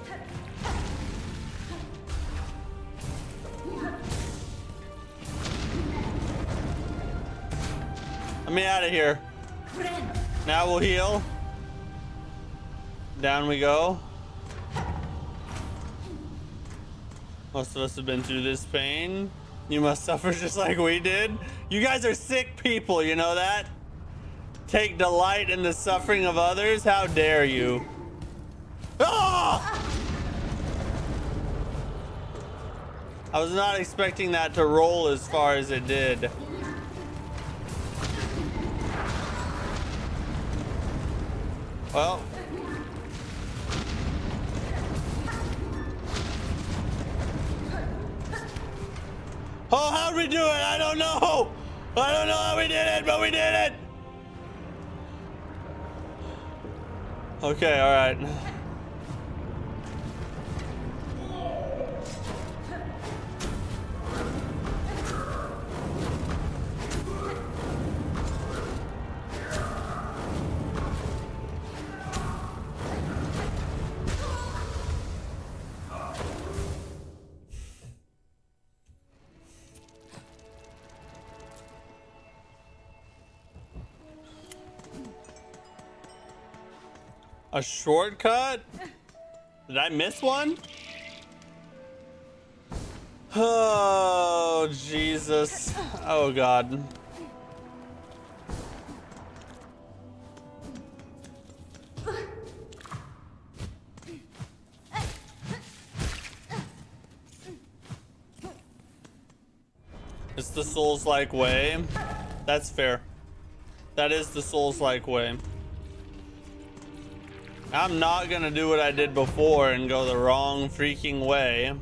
Let me out of here. Now we'll heal. Down we go. Most of us have been through this pain. You must suffer just like we did. You guys are sick people, you know that? Take delight in the suffering of others? How dare you? Ah! I was not expecting that to roll as far as it did. Well. Oh, how'd we do it? I don't know. I don't know how we did it, but we did it. Okay, all right. A shortcut? Did I miss one? Oh, Jesus. Oh, God. It's the Souls-like way. That's fair. That is the Souls-like way. I'm not gonna do what I did before and go the wrong freaking way.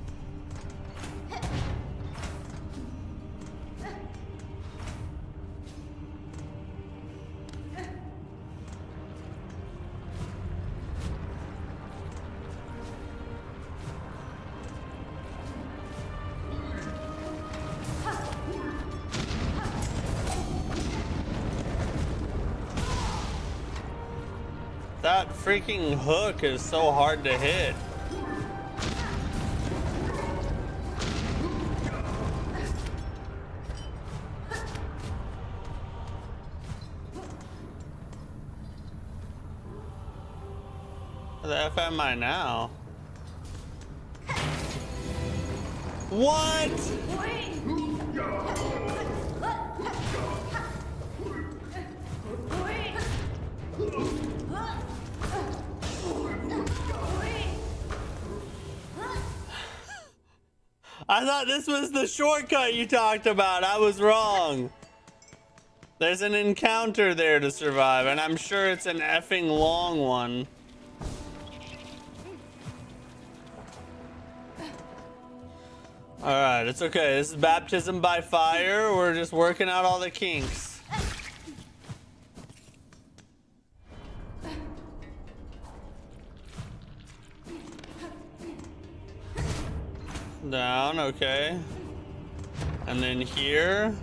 That freaking hook is so hard to hit. Where the F am I now? What? I thought this was the shortcut you talked about. I was wrong. There's an encounter there to survive, and I'm sure it's an effing long one. Alright, it's okay. This is baptism by fire. We're just working out all the kinks. Down, okay. And then here.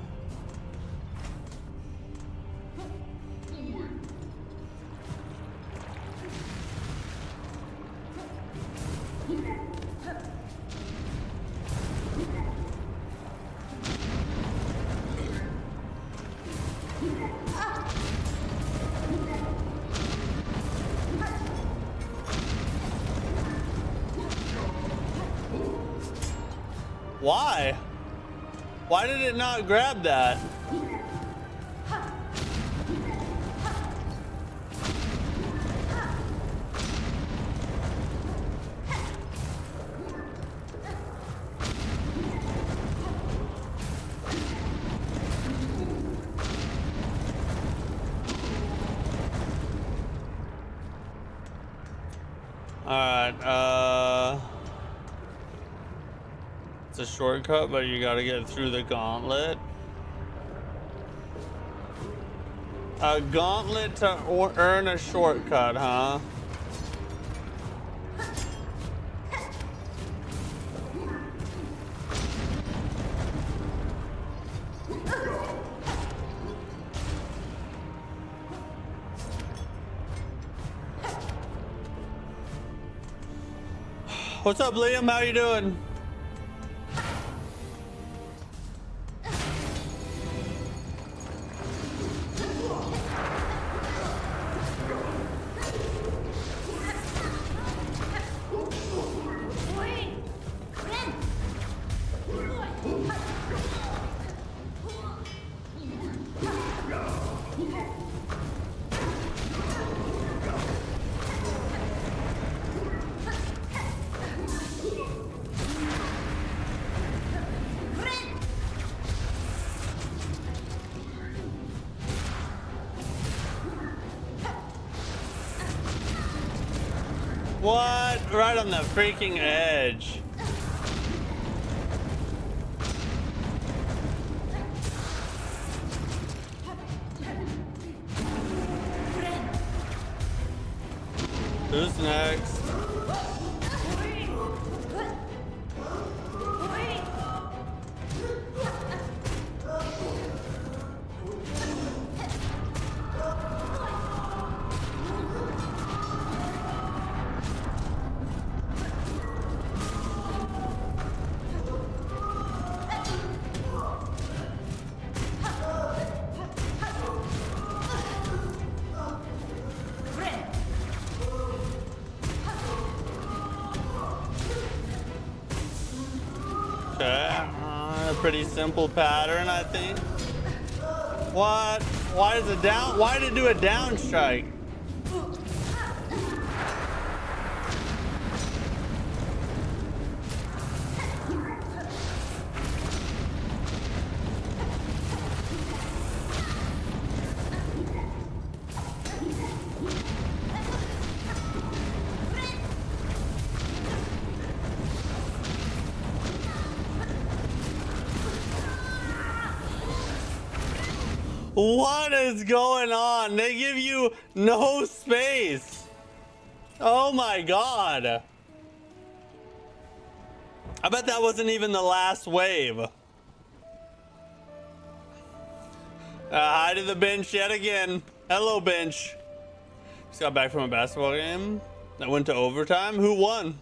Why? Why did it not grab that? Alright, it's a shortcut, but you gotta get through the gauntlet. A gauntlet to earn a shortcut, huh? What's up, Liam? How you doing? What? Right on the freaking edge. Who's next? Okay, a pretty simple pattern, I think. What? Why is it down? Why did it do a down strike? What is going on? They give you no space. Oh my god. I bet that wasn't even the last wave. Hi to the bench yet again. Hello, bench. Just got back from a basketball game that went to overtime. Who won?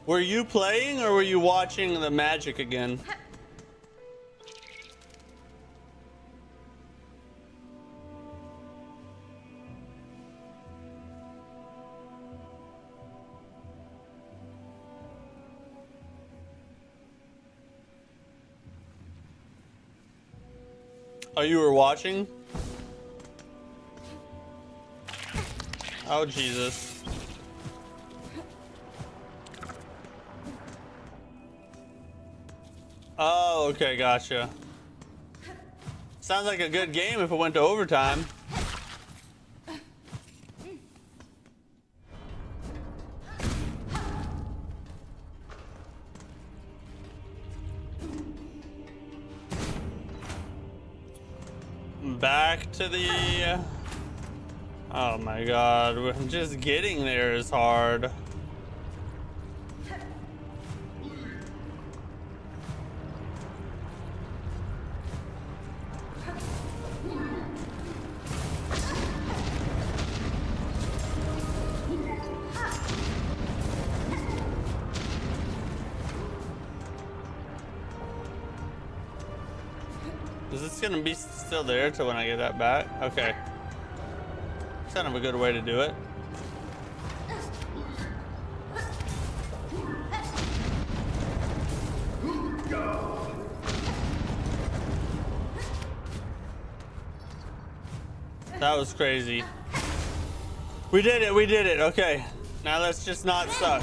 Were you playing or were you watching the Magic again? Oh, you were watching? Oh, Jesus. Oh, okay, gotcha. Sounds like a good game if it went to overtime. Back to the... Oh my god, just getting there is hard. Is this gonna be still there till when I get that back? Okay. It's kind of a good way to do it. That was crazy. We did it, we did it. Okay. Now let's just not suck.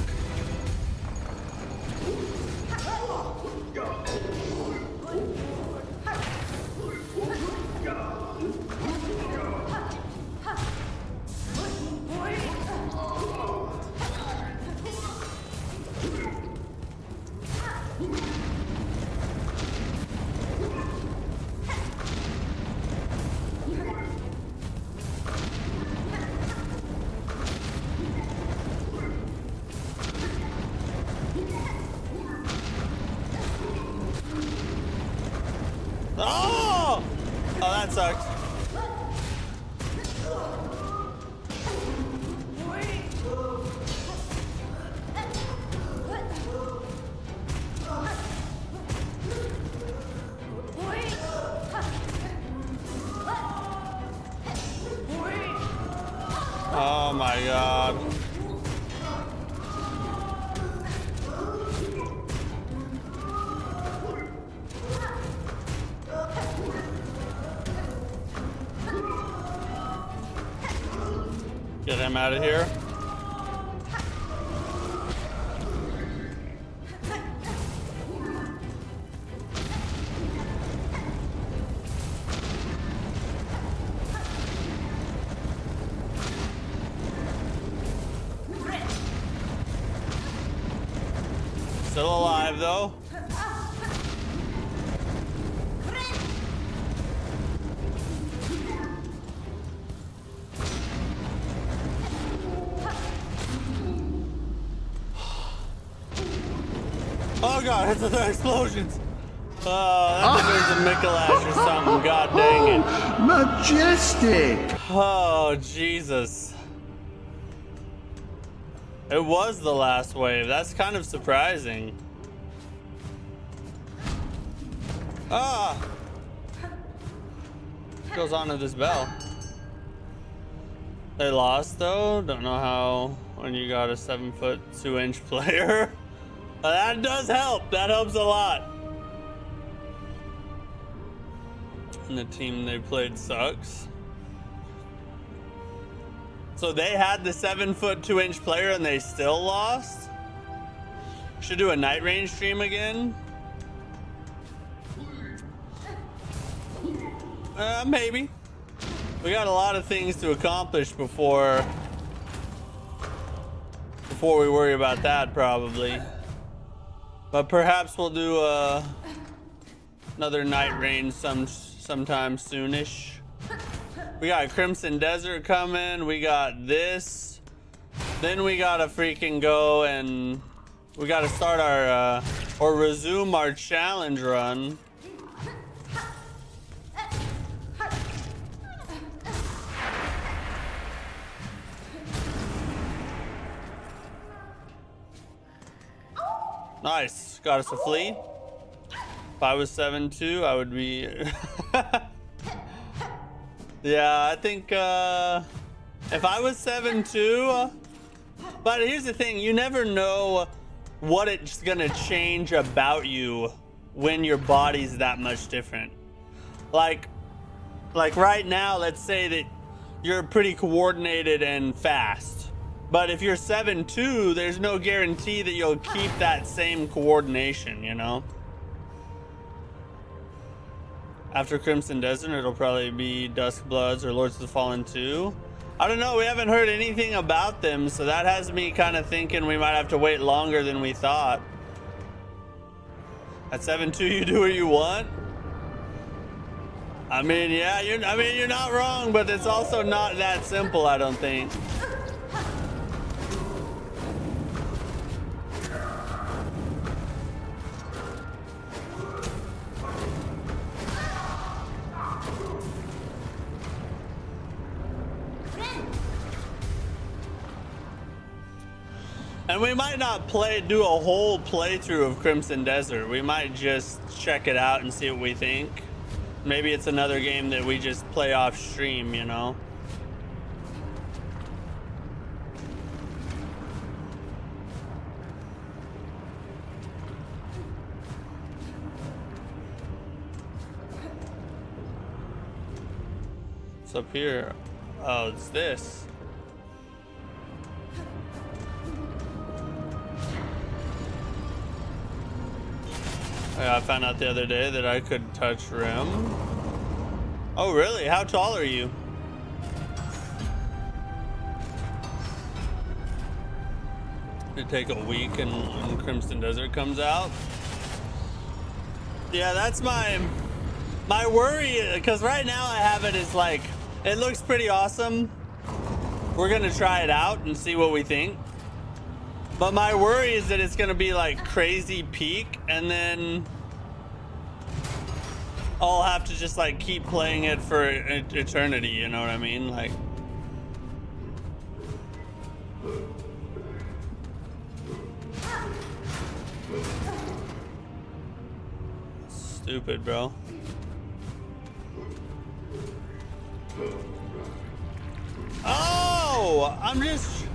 Oh! Oh, that sucked. Oh my god. Get him out of here. Still alive though. Oh god, it's the explosions. Oh, I think there's a Mikalash or something. God dang it. Majestic. Oh, Jesus. It was the last wave. That's kind of surprising. Ah! Goes on to this bell. They lost though. Don't know how when you got a 7'2" player. That does help. That helps a lot. And the team they played sucks. So they had the 7'2" player and they still lost? Should do a night range stream again? Maybe. We got a lot of things to accomplish before we worry about that probably. But perhaps we'll do another night range sometime soonish. We got Crimson Desert coming. We got this. Then we gotta freaking go and we gotta start our or resume our challenge run. Nice, got us a fleet. If I was 7'2", I would be. Yeah, I think if I was 7'2", but here's the thing, you never know what it's gonna change about you when your body's that much different. Like right now, let's say that you're pretty coordinated and fast, but if you're 7'2", there's no guarantee that you'll keep that same coordination, you know? After Crimson Desert, it'll probably be Dusk Bloods or Lords of the Fallen 2. I don't know, we haven't heard anything about them, so that has me kind of thinking we might have to wait longer than we thought. At 7.2, you do what you want? I mean, yeah, you're not wrong, but it's also not that simple, I don't think. And we might not do a whole playthrough of Crimson Desert. We might just check it out and see what we think. Maybe it's another game that we just play off stream, you know? What's up here? Oh, it's this. I found out the other day that I could touch Rim. Oh, really? How tall are you? It'd take a week and when Crimson Desert comes out. Yeah, that's my worry, because right now I have it as like, it looks pretty awesome. We're gonna try it out and see what we think. But my worry is that it's gonna be like crazy peak, and then I'll have to just like keep playing it for eternity, you know what I mean? Like, stupid, bro. Oh, I'm just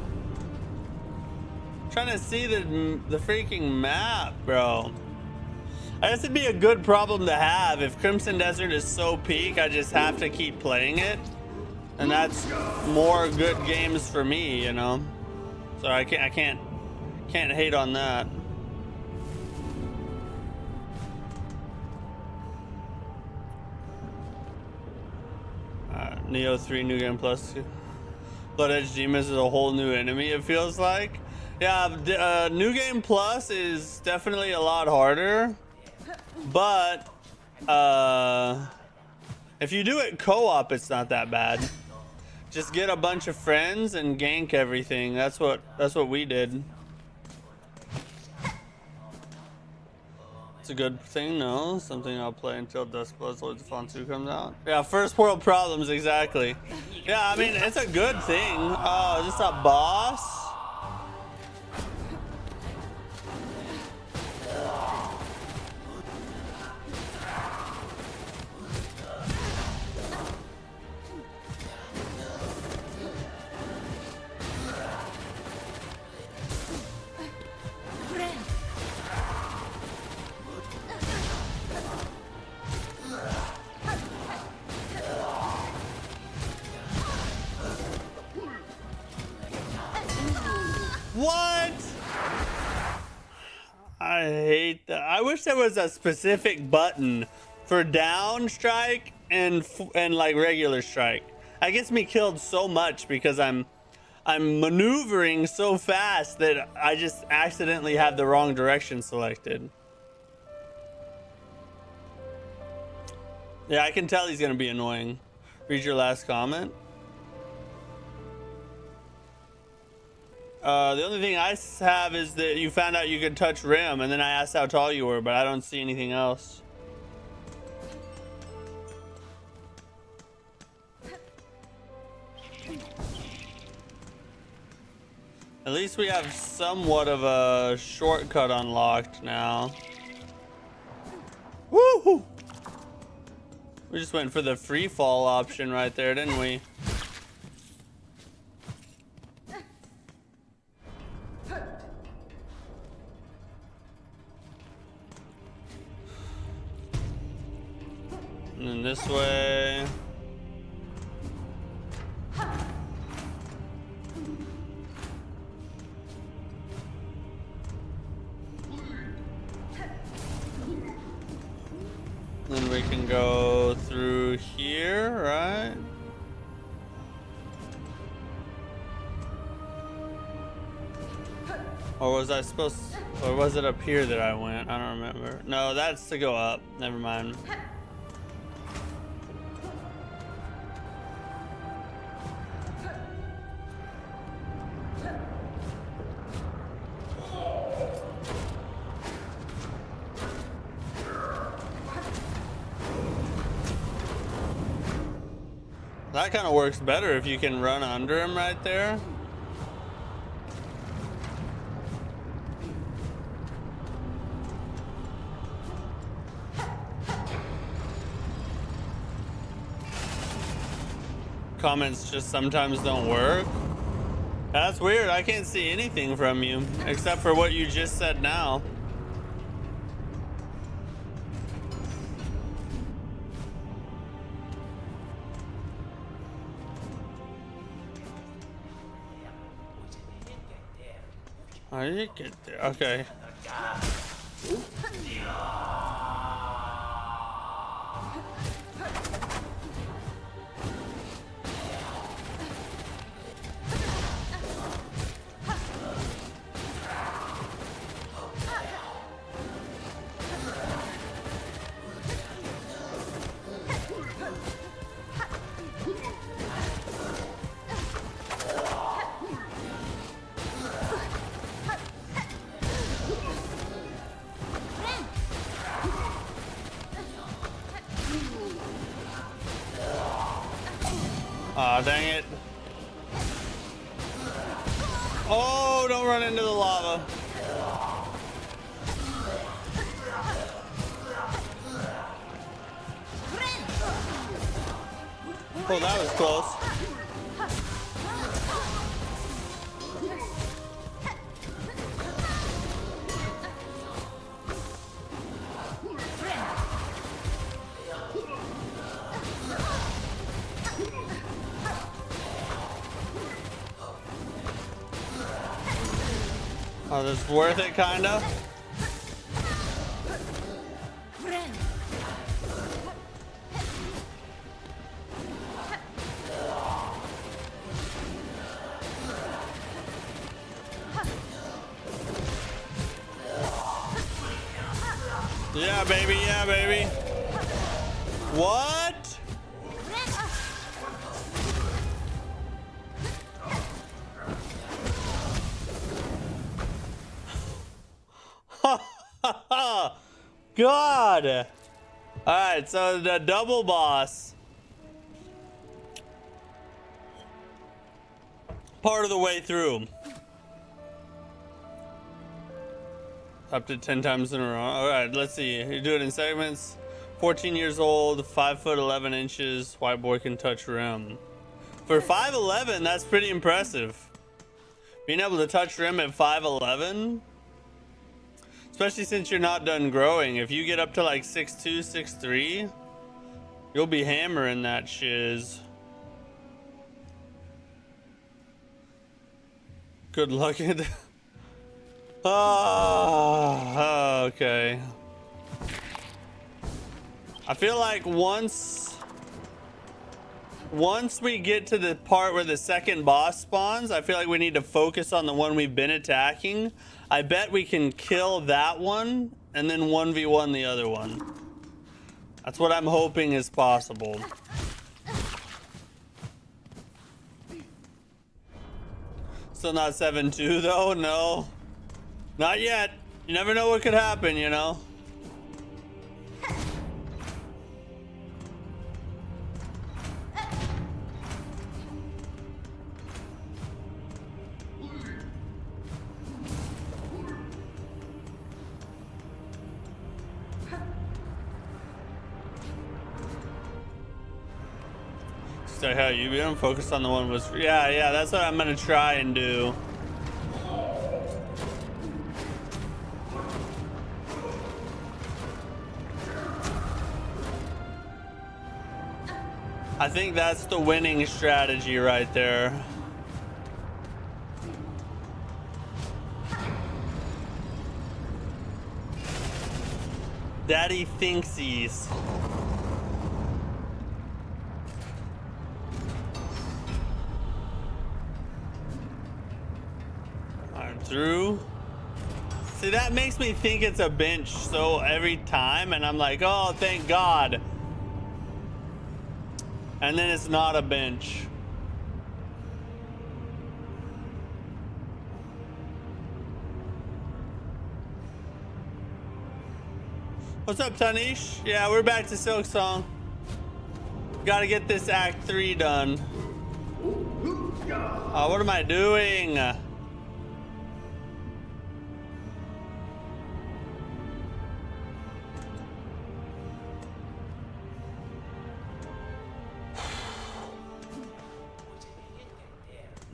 trying to see the freaking map, bro. I guess it'd be a good problem to have. If Crimson Desert is so peak, I just have to keep playing it, and that's more good games for me, you know. So I can't hate on that. Neo 3 New Game Plus. Blood Edge Demons is a whole new enemy, it feels like. Yeah, New Game Plus is definitely a lot harder. But if you do it co-op, it's not that bad. Just get a bunch of friends and gank everything. That's what we did. It's a good thing, no? Something I'll play until Dusk Bloods Lords of Fallen 2 comes out. Yeah, first world problems, exactly. Yeah, I mean, it's a good thing. Oh, is this a boss? What? I hate that. I wish there was a specific button for down strike and like regular strike. That gets me killed so much because I'm maneuvering so fast that I just accidentally have the wrong direction selected. Yeah, I can tell he's gonna be annoying. Read your last comment. The only thing I have is that you found out you could touch Rim, and then I asked how tall you were, but I don't see anything else. At least we have somewhat of a shortcut unlocked now. Woohoo! We just went for the free fall option right there, didn't we? And then this way. Then we can go through here, right? Or was I supposed, or was it up here that I went? I don't remember. No, that's to go up. Never mind. That kind of works better if you can run under him right there. Comments just sometimes don't work. That's weird. I can't see anything from you except for what you just said now. Oh, you get there. Okay. Aw, dang it. Oh, don't run into the lava. Oh, that was close. Oh, this is worth it, kinda. Yeah, baby, yeah, baby. What? God. All right, so the double boss. Part of the way through. Up to 10 times in a row. All right, let's see. You do it in segments. 14 years old, 5 foot 11 inches. White boy can touch rim. For 5'11", that's pretty impressive. Being able to touch rim at 5'11", especially since you're not done growing. If you get up to like 6'2", 6'3", you'll be hammering that shiz. Good luck in it. Oh, okay. I feel like once we get to the part where the second boss spawns, I feel like we need to focus on the one we've been attacking. I bet we can kill that one and then 1v1 the other one. That's what I'm hoping is possible. Still not 7-2 though, no. Not yet. You never know what could happen, you know? So how you been focused on the one was yeah, that's what I'm gonna try and do. I think that's the winning strategy right there. Daddy thinks he's. Alright, through. See, that makes me think it's a bench so every time, and I'm like, oh, thank God. And then it's not a bench. What's up, Tanish? Yeah, we're back to Silksong. Gotta get this Act 3 done. What am I doing?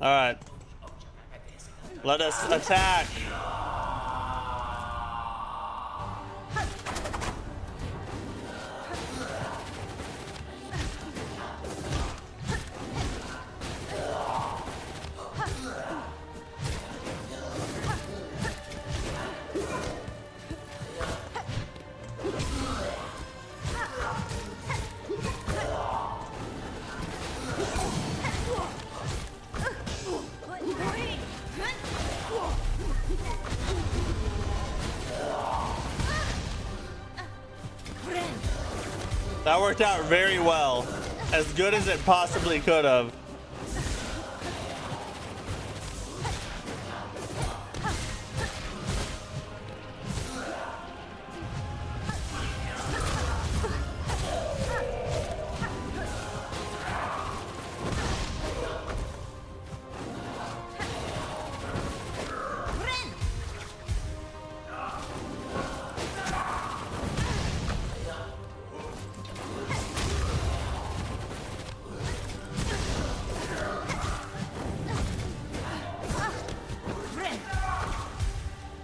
Alright. Let us attack. That worked out very well. As good as it possibly could have.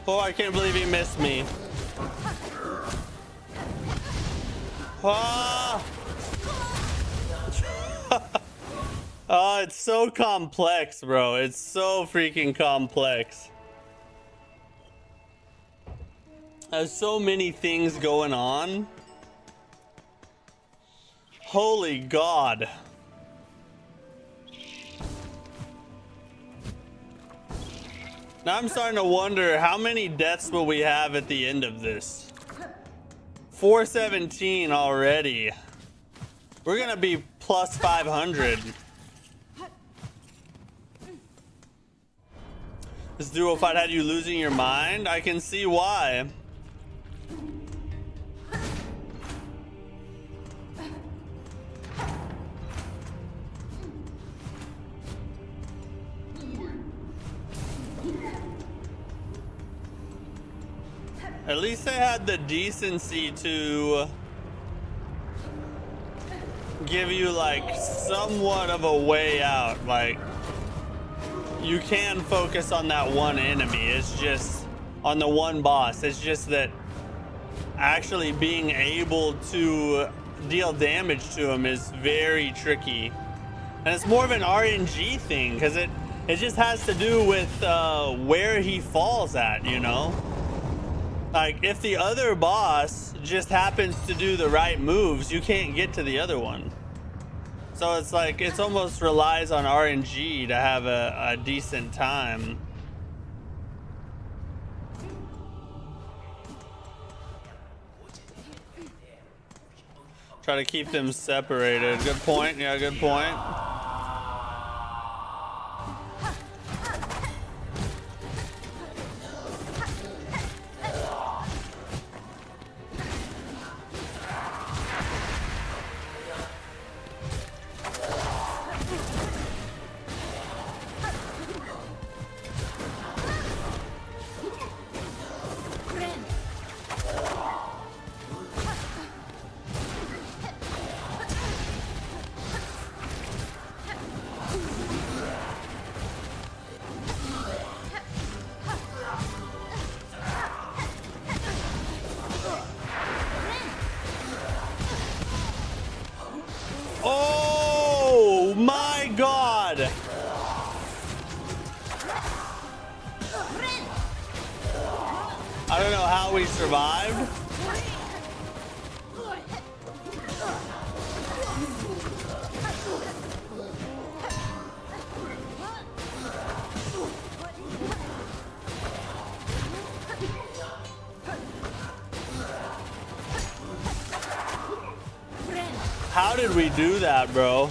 Oh, I can't believe he missed me. Ah! Oh, it's so complex, bro. It's so freaking complex. There's so many things going on. Holy God. Now I'm starting to wonder, how many deaths will we have at the end of this? 417 already. We're gonna be plus 500. This duo fight had you losing your mind? I can see why. At least they had the decency to give you like somewhat of a way out. Like, you can focus on that one enemy. It's just on the one boss. It's just that actually being able to deal damage to him is very tricky. And it's more of an RNG thing because it just has to do with where he falls at, you know? Like, if the other boss just happens to do the right moves, you can't get to the other one. So it's like, it's almost relies on RNG to have a decent time. Try to keep them separated. Good point. Yeah, good point. Oh my God! I don't know how we survived. How did we do that, bro?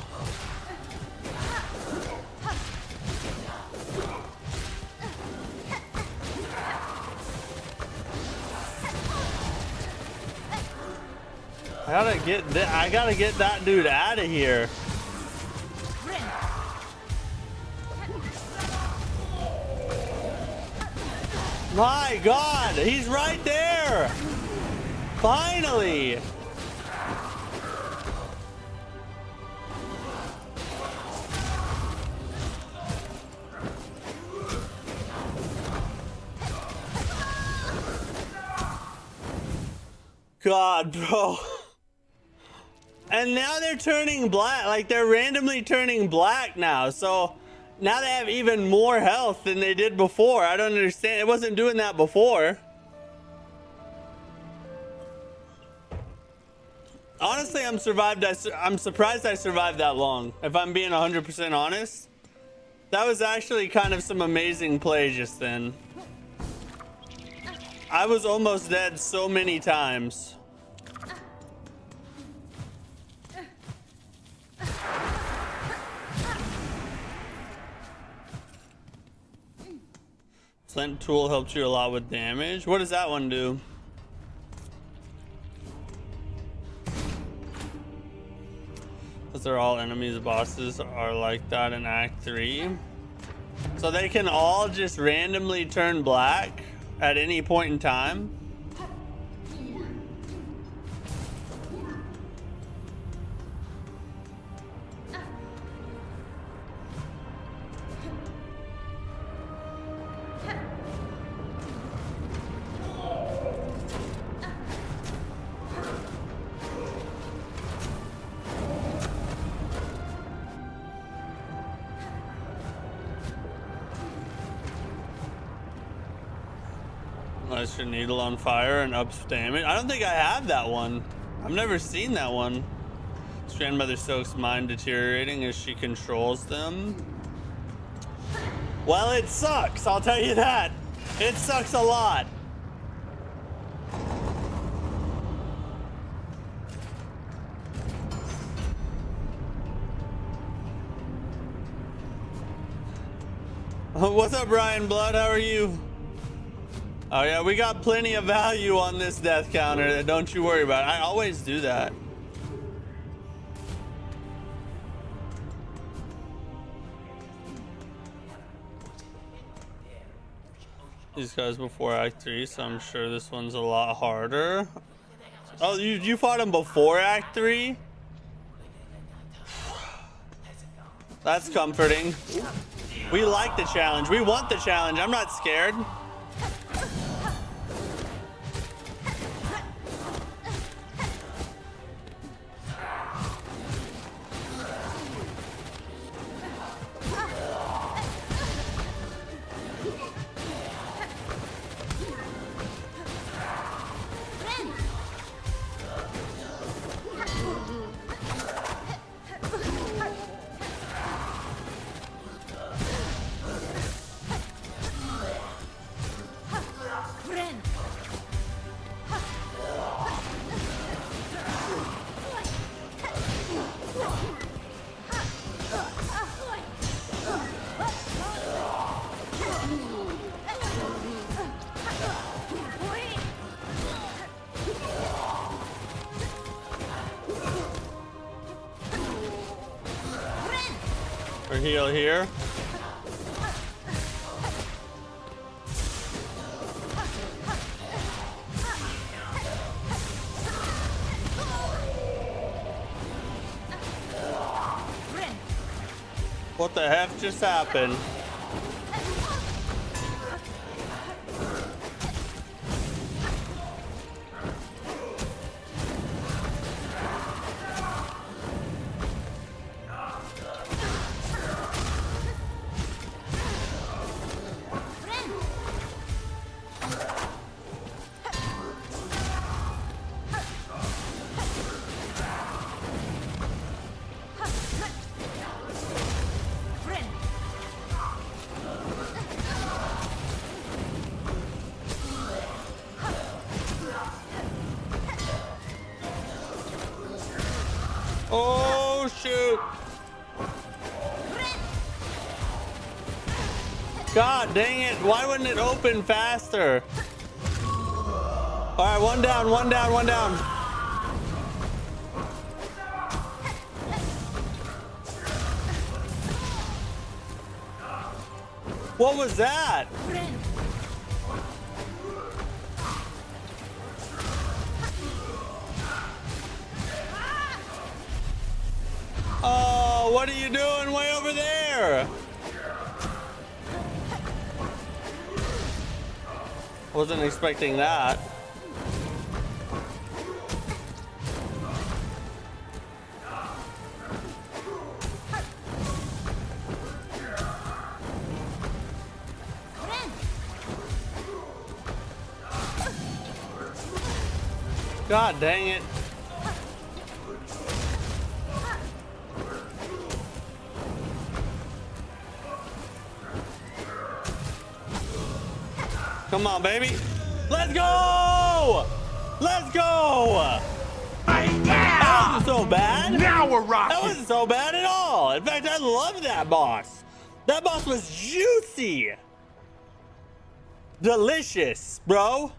I gotta get that dude out of here. My God, he's right there. Finally. God, bro. And now they're turning black. Like, they're randomly turning black now. So now they have even more health than they did before. I don't understand. It wasn't doing that before. Honestly, I'm surprised I survived that long. If I'm being 100% honest. That was actually kind of some amazing play just then. I was almost dead so many times. Flint tool helped you a lot with damage. What does that one do? Because they're all enemies, bosses are like that in Act 3. So they can all just randomly turn black at any point in time. Lights your needle on fire and ups damage. I don't think I have that one. I've never seen that one. Grandmother Silk's mind deteriorating as she controls them. Well, it sucks. I'll tell you that. It sucks a lot. What's up, Brian Blood? How are you? Oh yeah, we got plenty of value on this death counter. Don't you worry about it. I always do that. These guys before Act 3, so I'm sure this one's a lot harder. Oh, you fought him before Act 3? That's comforting. We like the challenge. We want the challenge. I'm not scared. Or heal here. What the heck just happened? Oh, shoot. God dang it. Why wouldn't it open faster? All right, one down, one down, one down. What was that? Oh, what are you doing way over there? Wasn't expecting that. God dang it. Come on, baby. Let's go! Let's go! That wasn't so bad. Now we're rocking. That wasn't so bad at all. In fact, I love that boss. That boss was juicy. Delicious, bro.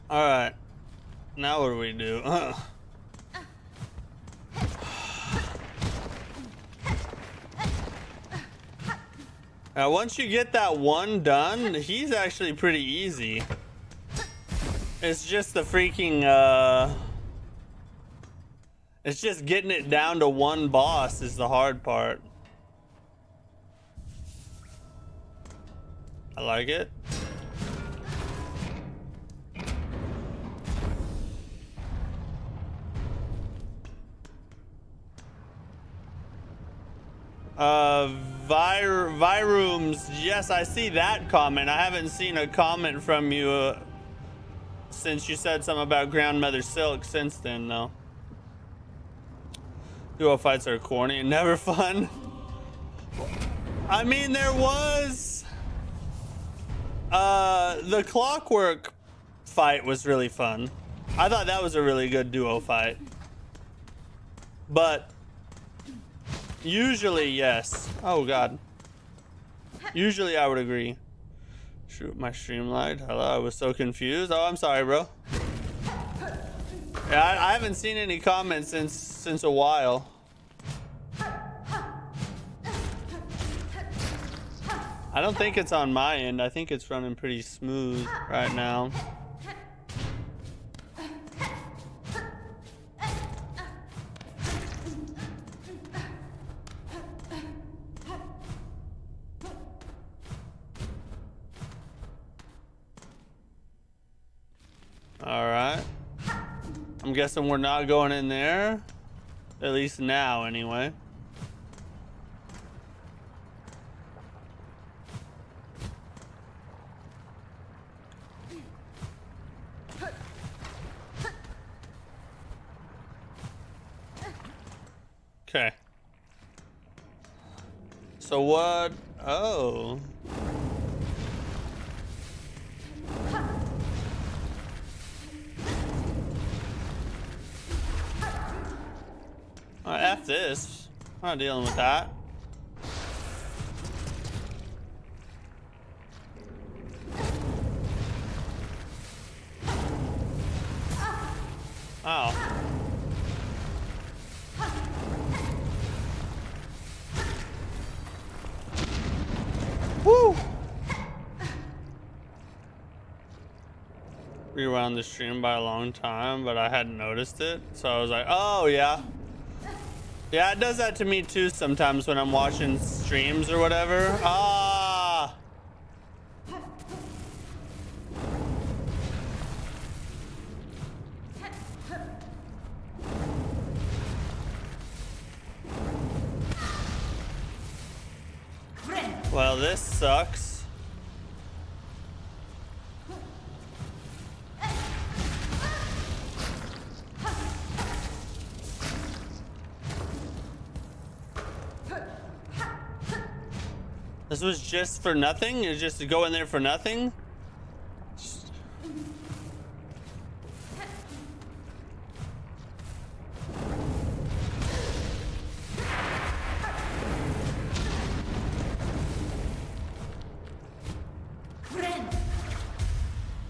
All right. Now what do we do? Now, once you get that one done, he's actually pretty easy. It's just the freaking, it's just getting it down to one boss is the hard part. I like it. Virooms, yes, I see that comment. I haven't seen a comment from you since you said something about Grandmother Silk since then, though. Duo fights are corny and never fun. I mean, there was the Clockwork fight was really fun. I thought that was a really good duo fight. But usually, yes. Oh, God. Usually, I would agree. Shoot, my stream lagged. Hello, I was so confused. Oh, I'm sorry, bro. Yeah, I haven't seen any comments since a while. I don't think it's on my end. I think it's running pretty smooth right now. All right. I'm guessing we're not going in there. At least now, anyway. Okay. So what? Oh. F this. I'm not dealing with that. Oh. Woo! Rewound the stream by a long time, but I hadn't noticed it. So I was like, oh yeah. Yeah, it does that to me too sometimes when I'm watching streams or whatever. Ah! Well, this sucks. This was just for nothing? It's just to go in there for nothing?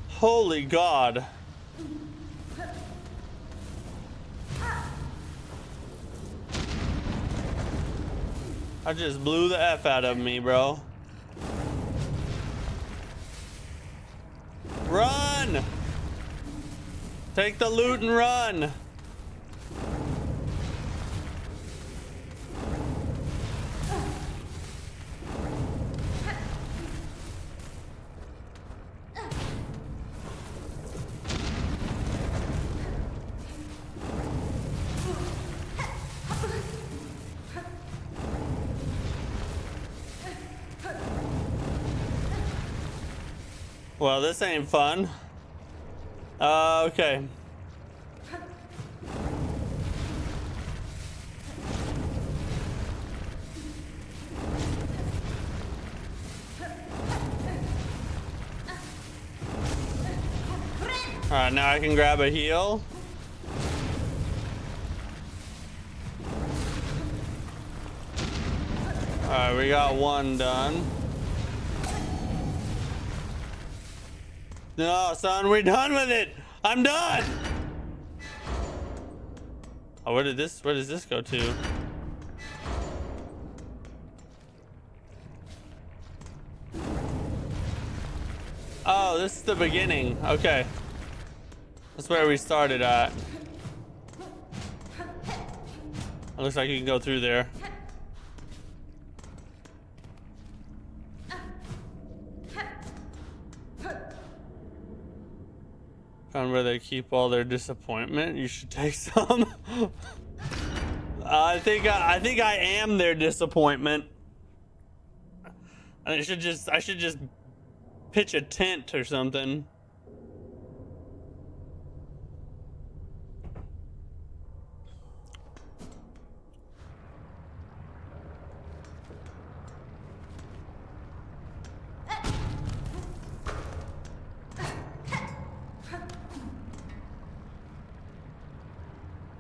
Holy God. I just blew the F out of me, bro. Run! Take the loot and run. Well, this ain't fun. Okay. All right, now I can grab a heal. All right, we got one done. No, son, we're done with it. I'm done. Oh, where does this go to? Oh, this is the beginning. Okay. That's where we started at. It looks like you can go through there. Found where they keep all their disappointment. You should take some. I think I am their disappointment. I should just pitch a tent or something.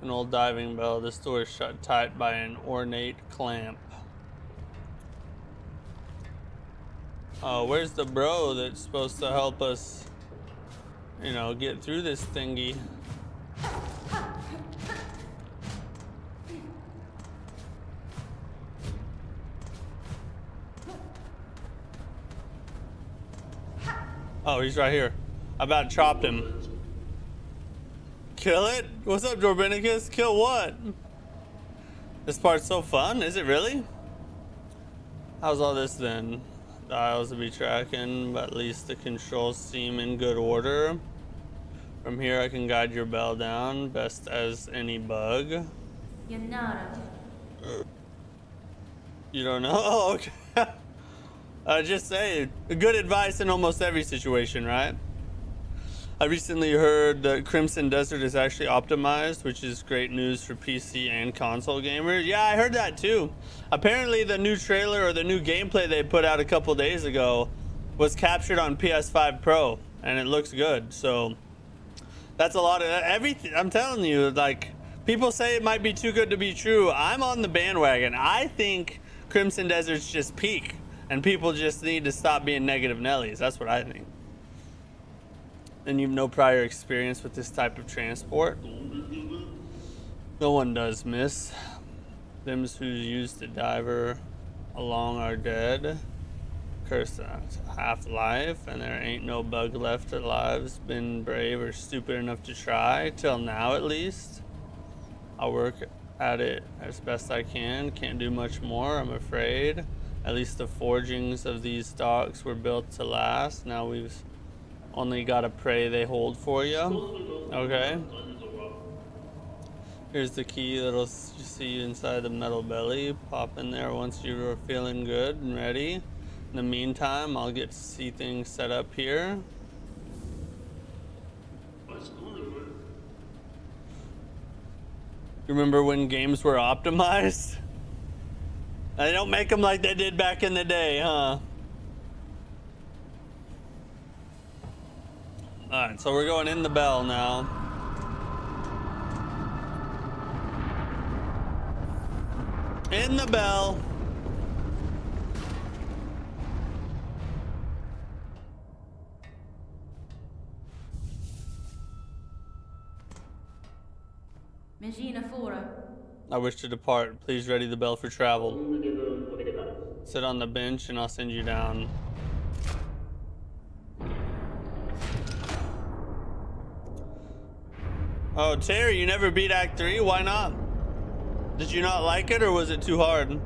An old diving bell. This door is shut tight by an ornate clamp. Oh, where's the bro that's supposed to help us, you know, get through this thingy? Oh, he's right here. I about chopped him. Kill it? What's up, Jorbinicus? Kill what? This part's so fun. Is it really? How's all this then? Dials to be tracking, but at least the controls seem in good order. From here I can guide your bell down, best as any bug. You don't know? Oh, okay. Just say, good advice in almost every situation, right? I recently heard that Crimson Desert is actually optimized, which is great news for PC and console gamers. Yeah, I heard that too. Apparently the new trailer or the new gameplay they put out a couple days ago was captured on PS5 Pro, and it looks good. So that's a lot of everything. I'm telling you, like, people say it might be too good to be true. I'm on the bandwagon. I think Crimson Desert's just peak, and people just need to stop being negative Nellies. That's what I think. And you've no prior experience with this type of transport? No one does, miss. Them who used the diver along are dead. Cursed half-life, and there ain't no bug left alive's been brave or stupid enough to try, till now at least. I'll work at it as best I can. Can't do much more, I'm afraid. At least the forgings of these docks were built to last. Now we've only gotta pray they hold for you. Okay. Here's the key that'll see inside the metal belly. Pop in there once you're feeling good and ready. In the meantime, I'll get to see things set up here. You remember when games were optimized? They don't make them like they did back in the day, huh? Alright, so we're going in the bell now. In the bell. I wish to depart. Please ready the bell for travel. Sit on the bench and I'll send you down. Oh, Terry, you never beat Act 3? Why not? Did you not like it or was it too hard? The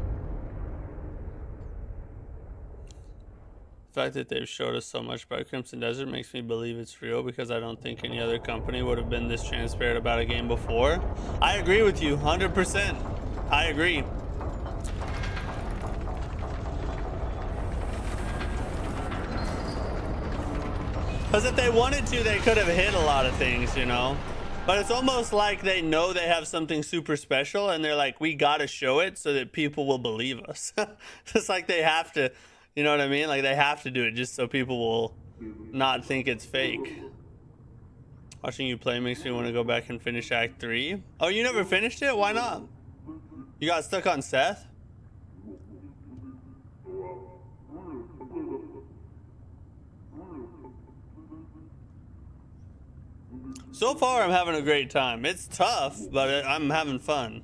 fact that they've showed us so much about Crimson Desert makes me believe it's real because I don't think any other company would have been this transparent about a game before. I agree with you, 100%. I agree. Because if they wanted to, they could have hit a lot of things, you know? But it's almost like they know they have something super special and they're like, we gotta show it so that people will believe us. It's like they have to, you know what I mean? Like they have to do it just so people will not think it's fake. Watching you play makes me want to go back and finish Act 3. Oh, you never finished it? Why not? You got stuck on Seth? So far, I'm having a great time. It's tough, but I'm having fun.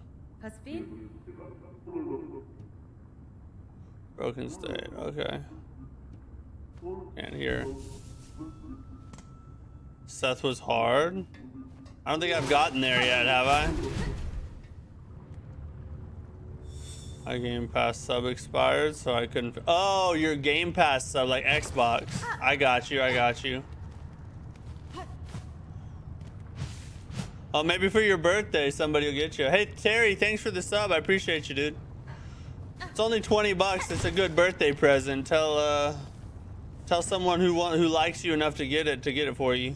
Broken state, okay. Can't hear. Seth was hard. I don't think I've gotten there yet, have I? My Game Pass sub expired, so I couldn't. Oh, your Game Pass sub, like Xbox. I got you, I got you. Oh, maybe for your birthday, somebody will get you. Hey, Terry, thanks for the sub. I appreciate you, dude. It's only 20 bucks. It's a good birthday present. Tell someone who likes you enough to get it for you.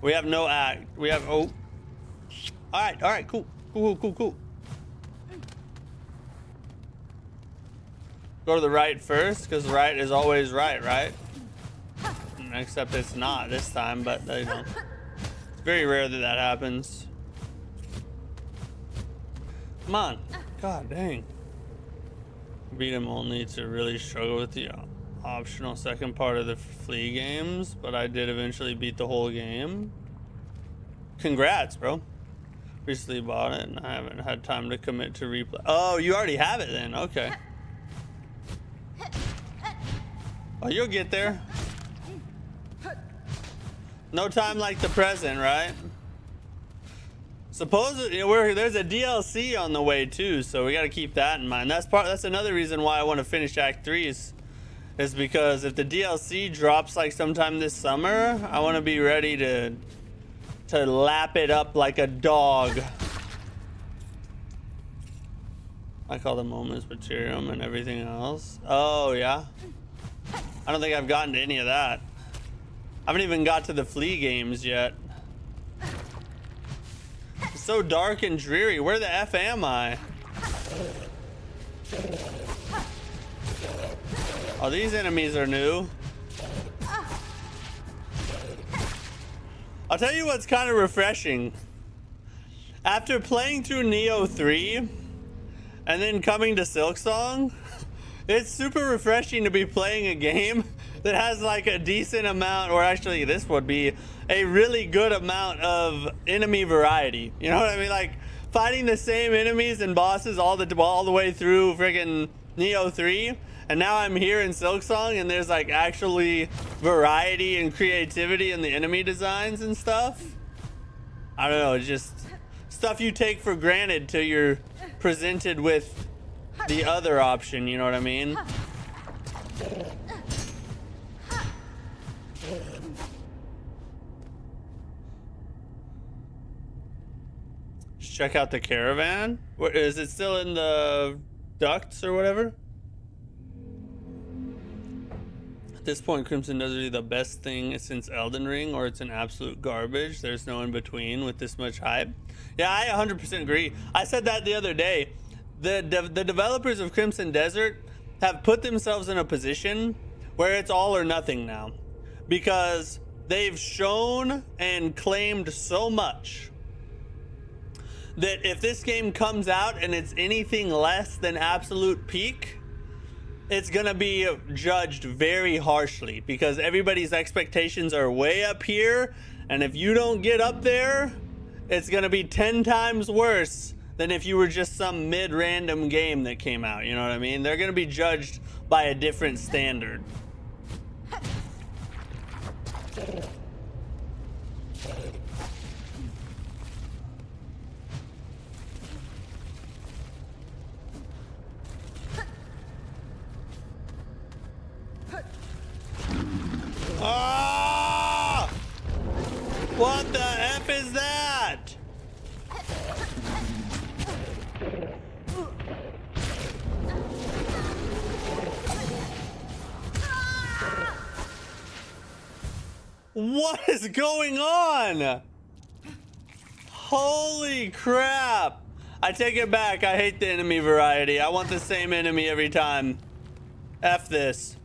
We have no act. We have all right, cool. Go to the right first, because right is always right? Except it's not this time, but you know. It's very rare that that happens. Come on. God dang. Beat him only to really struggle with the optional second part of the flea games, but I did eventually beat the whole game. Congrats, bro. Recently bought it and I haven't had time to commit to replay. Oh, you already have it then. Okay. Oh, you'll get there. No time like the present, right? Supposedly, there's a DLC on the way too, so we got to keep that in mind. That's another reason why I want to finish Act 3 is because if the DLC drops like sometime this summer, I want to be ready to lap it up like a dog. Like all the moments, Materium, and everything else. Oh yeah. I don't think I've gotten to any of that. I haven't even got to the flea games yet. It's so dark and dreary. Where the F am I? Oh, these enemies are new. I'll tell you what's kind of refreshing. After playing through Neo 3 and then coming to Silksong, it's super refreshing to be playing a game that has like a decent amount, or actually this would be a really good amount of enemy variety. You know what I mean? Like fighting the same enemies and bosses all the way through friggin' Neo 3, and now I'm here in Silksong and there's like actually variety and creativity in the enemy designs and stuff. I don't know, it's just stuff you take for granted till you're presented with the other option, you know what I mean? Check out the caravan. What is it, still in the ducts or whatever? At this point, Crimson Desert is the best thing since Elden Ring, or it's an absolute garbage. There's no in between with this much hype. Yeah, I 100% agree. I said that the other day. The developers of Crimson Desert have put themselves in a position where it's all or nothing now, because they've shown and claimed so much that if this game comes out and it's anything less than absolute peak, it's gonna be judged very harshly because everybody's expectations are way up here, and if you don't get up there, it's gonna be 10 times worse than if you were just some mid-random game that came out. You know what I mean? They're gonna be judged by a different standard. Ah! What the F is that? What is going on? Holy crap. I take it back. I hate the enemy variety. I want the same enemy every time. F this.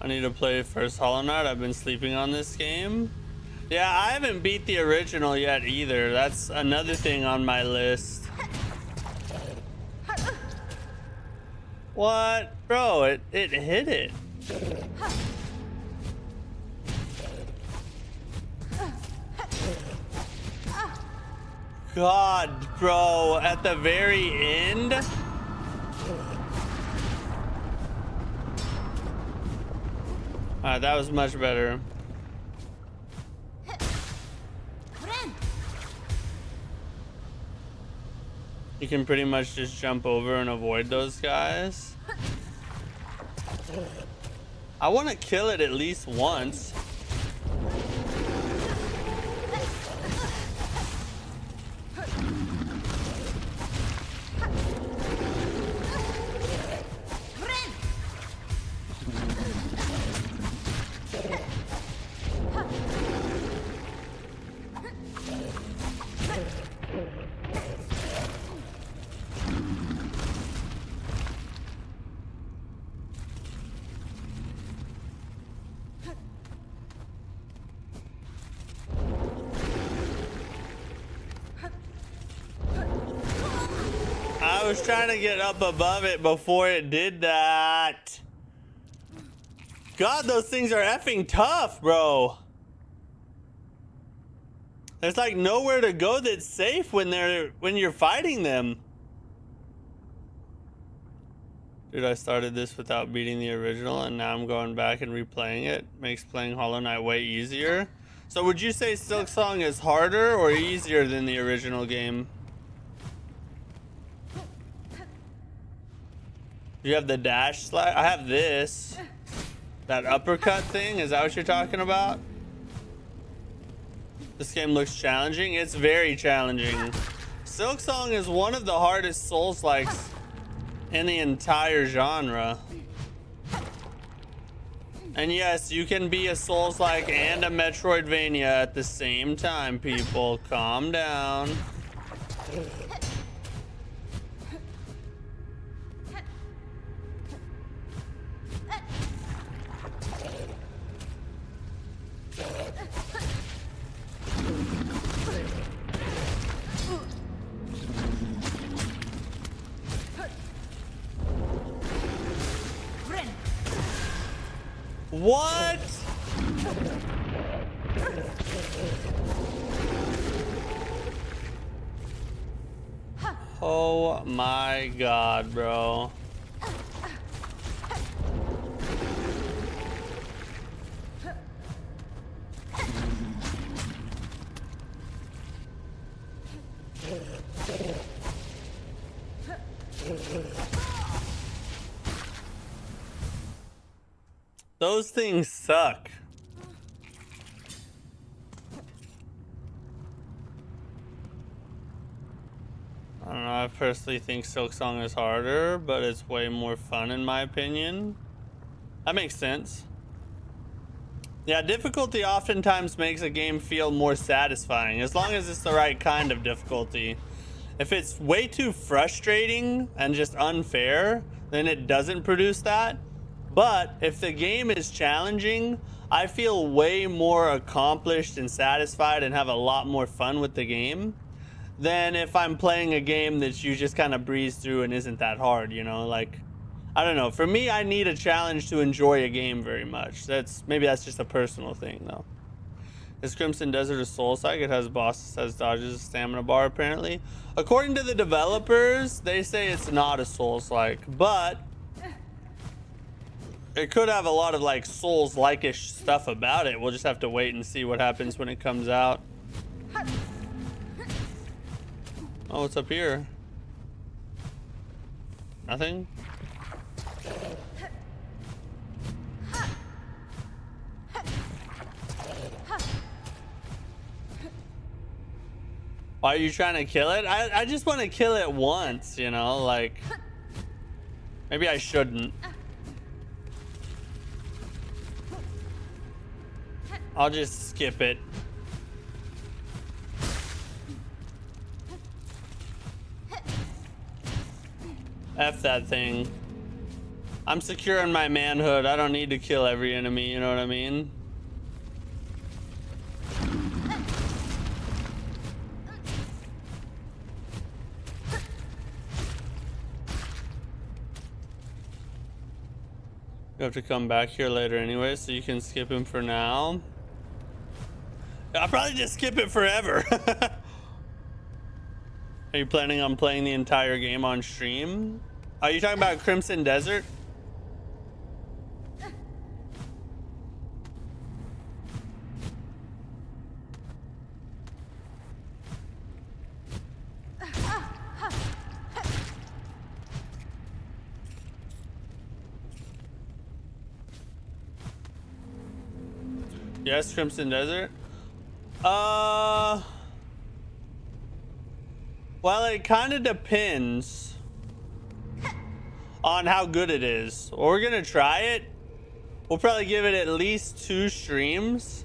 I need to play first Hollow Knight. I've been sleeping on this game. Yeah, I haven't beat the original yet either. That's another thing on my list. What? Bro, it hit it. God, bro, at the very end? Alright, that was much better. You can pretty much just jump over and avoid those guys. I want to kill it at least once. I was trying to get up above it before it did that. God, those things are effing tough, bro. There's like nowhere to go that's safe when you're fighting them. Dude, I started this without beating the original, and now I'm going back and replaying it. Makes playing Hollow Knight way easier. So would you say Silksong is harder or easier than the original game? You have the dash slide? I have this. That uppercut thing? Is that what you're talking about? This game looks challenging. It's very challenging. Silksong is one of the hardest Souls-likes in the entire genre. And yes, you can be a Souls-like and a Metroidvania at the same time, people. Calm down. What? Oh my God, bro. Those things suck. I personally think Silksong is harder, but it's way more fun in my opinion. That makes sense. Yeah, difficulty oftentimes makes a game feel more satisfying, as long as it's the right kind of difficulty. If it's way too frustrating and just unfair, then it doesn't produce that. But if the game is challenging, I feel way more accomplished and satisfied and have a lot more fun with the game than if I'm playing a game that you just kind of breeze through and isn't that hard, you know? Like, I don't know. For me, I need a challenge to enjoy a game very much. Maybe that's just a personal thing, though. Is Crimson Desert a Souls-like? It has bosses, has dodges, a stamina bar, apparently. According to the developers, they say it's not a Souls-like, but it could have a lot of like Souls-like-ish stuff about it. We'll just have to wait and see what happens when it comes out. Oh, what's up here? Nothing? Why are you trying to kill it? I just want to kill it once, you know, like maybe I shouldn't. I'll just skip it. F that thing. I'm secure in my manhood. I don't need to kill every enemy, you know what I mean? You have to come back here later anyway, so you can skip him for now. I'll probably just skip it forever. Are you planning on playing the entire game on stream? Are you talking about Crimson Desert? Yes, Crimson Desert. Well, it kind of depends on how good it is. We're gonna try it. We'll probably give it at least 2 streams.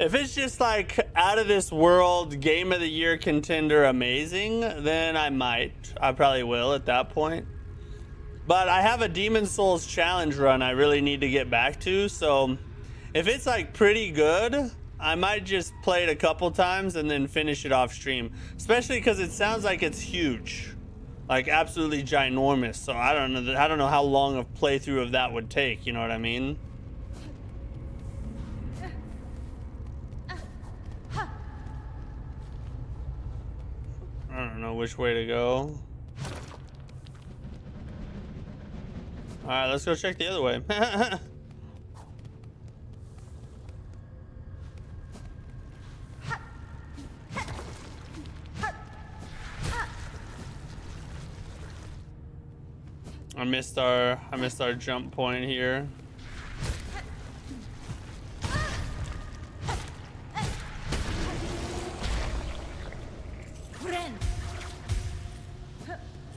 If it's just like out of this world, game of the year contender amazing, then I probably will at that point. But I have a Demon Souls challenge run I really need to get back to, so if it's like pretty good, I might just play it a couple times and then finish it off stream. Especially because it sounds like it's huge, like absolutely ginormous. So I don't know how long of playthrough of that would take. You know what I mean? I don't know which way to go. All right, let's go check the other way. I missed our jump point here.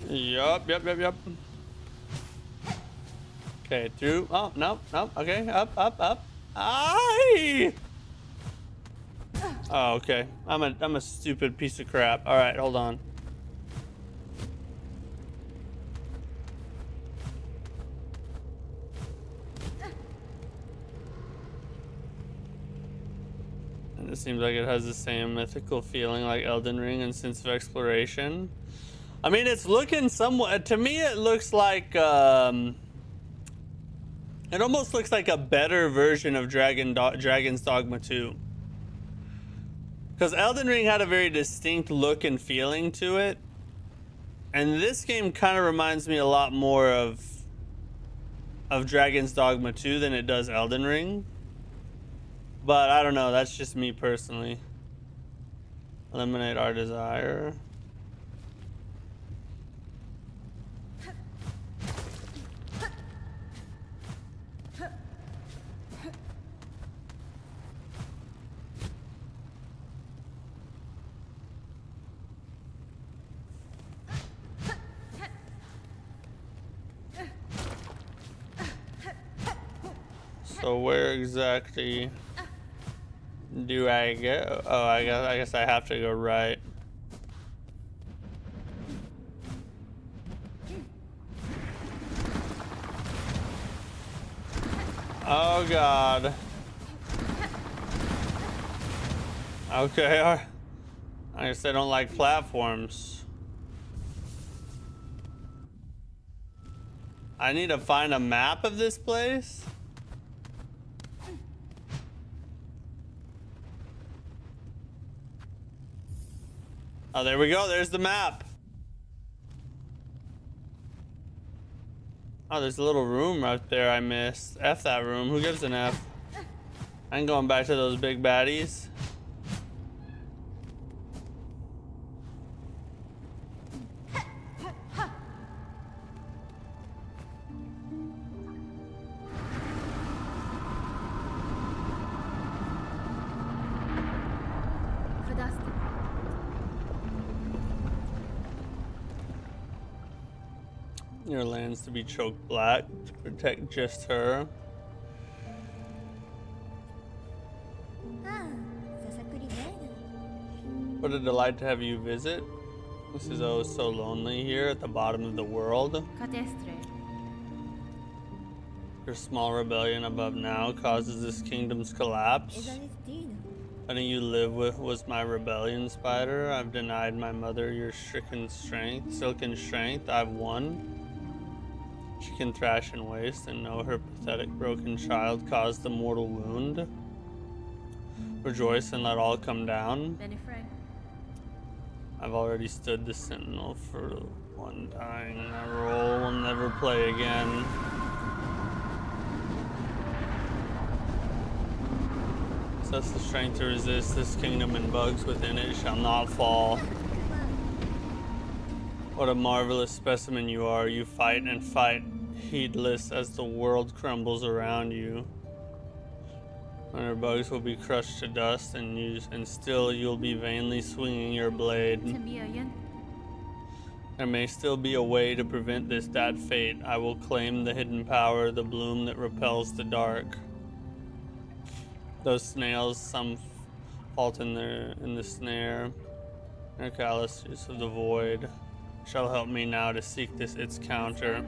Yup. Okay, through. Oh, no. Okay, up. Aye! Oh, okay. I'm a stupid piece of crap. All right, hold on. And it seems like it has the same mythical feeling like Elden Ring and sense of exploration. I mean, it's looking somewhat, to me it looks like it almost looks like a better version of Dragon's Dogma 2. Because Elden Ring had a very distinct look and feeling to it. And this game kind of reminds me a lot more of Dragon's Dogma 2 than it does Elden Ring. But I don't know, that's just me personally. Eliminate our desire. So where exactly do I go? Oh, I guess I have to go right. Oh God. Okay, I guess I don't like platforms. I need to find a map of this place. Oh, there we go. There's the map. Oh, there's a little room right there I missed. F that room. Who gives an F? I ain't going back to those big baddies. Your land's to be choked black to protect just her. What a delight to have you visit. This is oh so lonely here at the bottom of the world. Your small rebellion above now causes this kingdom's collapse. Letting you live was my rebellion, Spider. I've denied my mother your silken strength. I've won. She can thrash and waste and know her pathetic broken child caused the mortal wound. Rejoice and let all come down. I've already stood the sentinel for one dying. My role will never play again. Possess the strength to resist this kingdom, and bugs within it shall not fall. What a marvelous specimen you are. You fight and fight, heedless as the world crumbles around you. Winter bugs will be crushed to dust, and still you'll be vainly swinging your blade. There may still be a way to prevent that fate. I will claim the hidden power, the bloom that repels the dark. Those snails, some fault in the snare. Their callous use of the void shall help me now to seek its counter.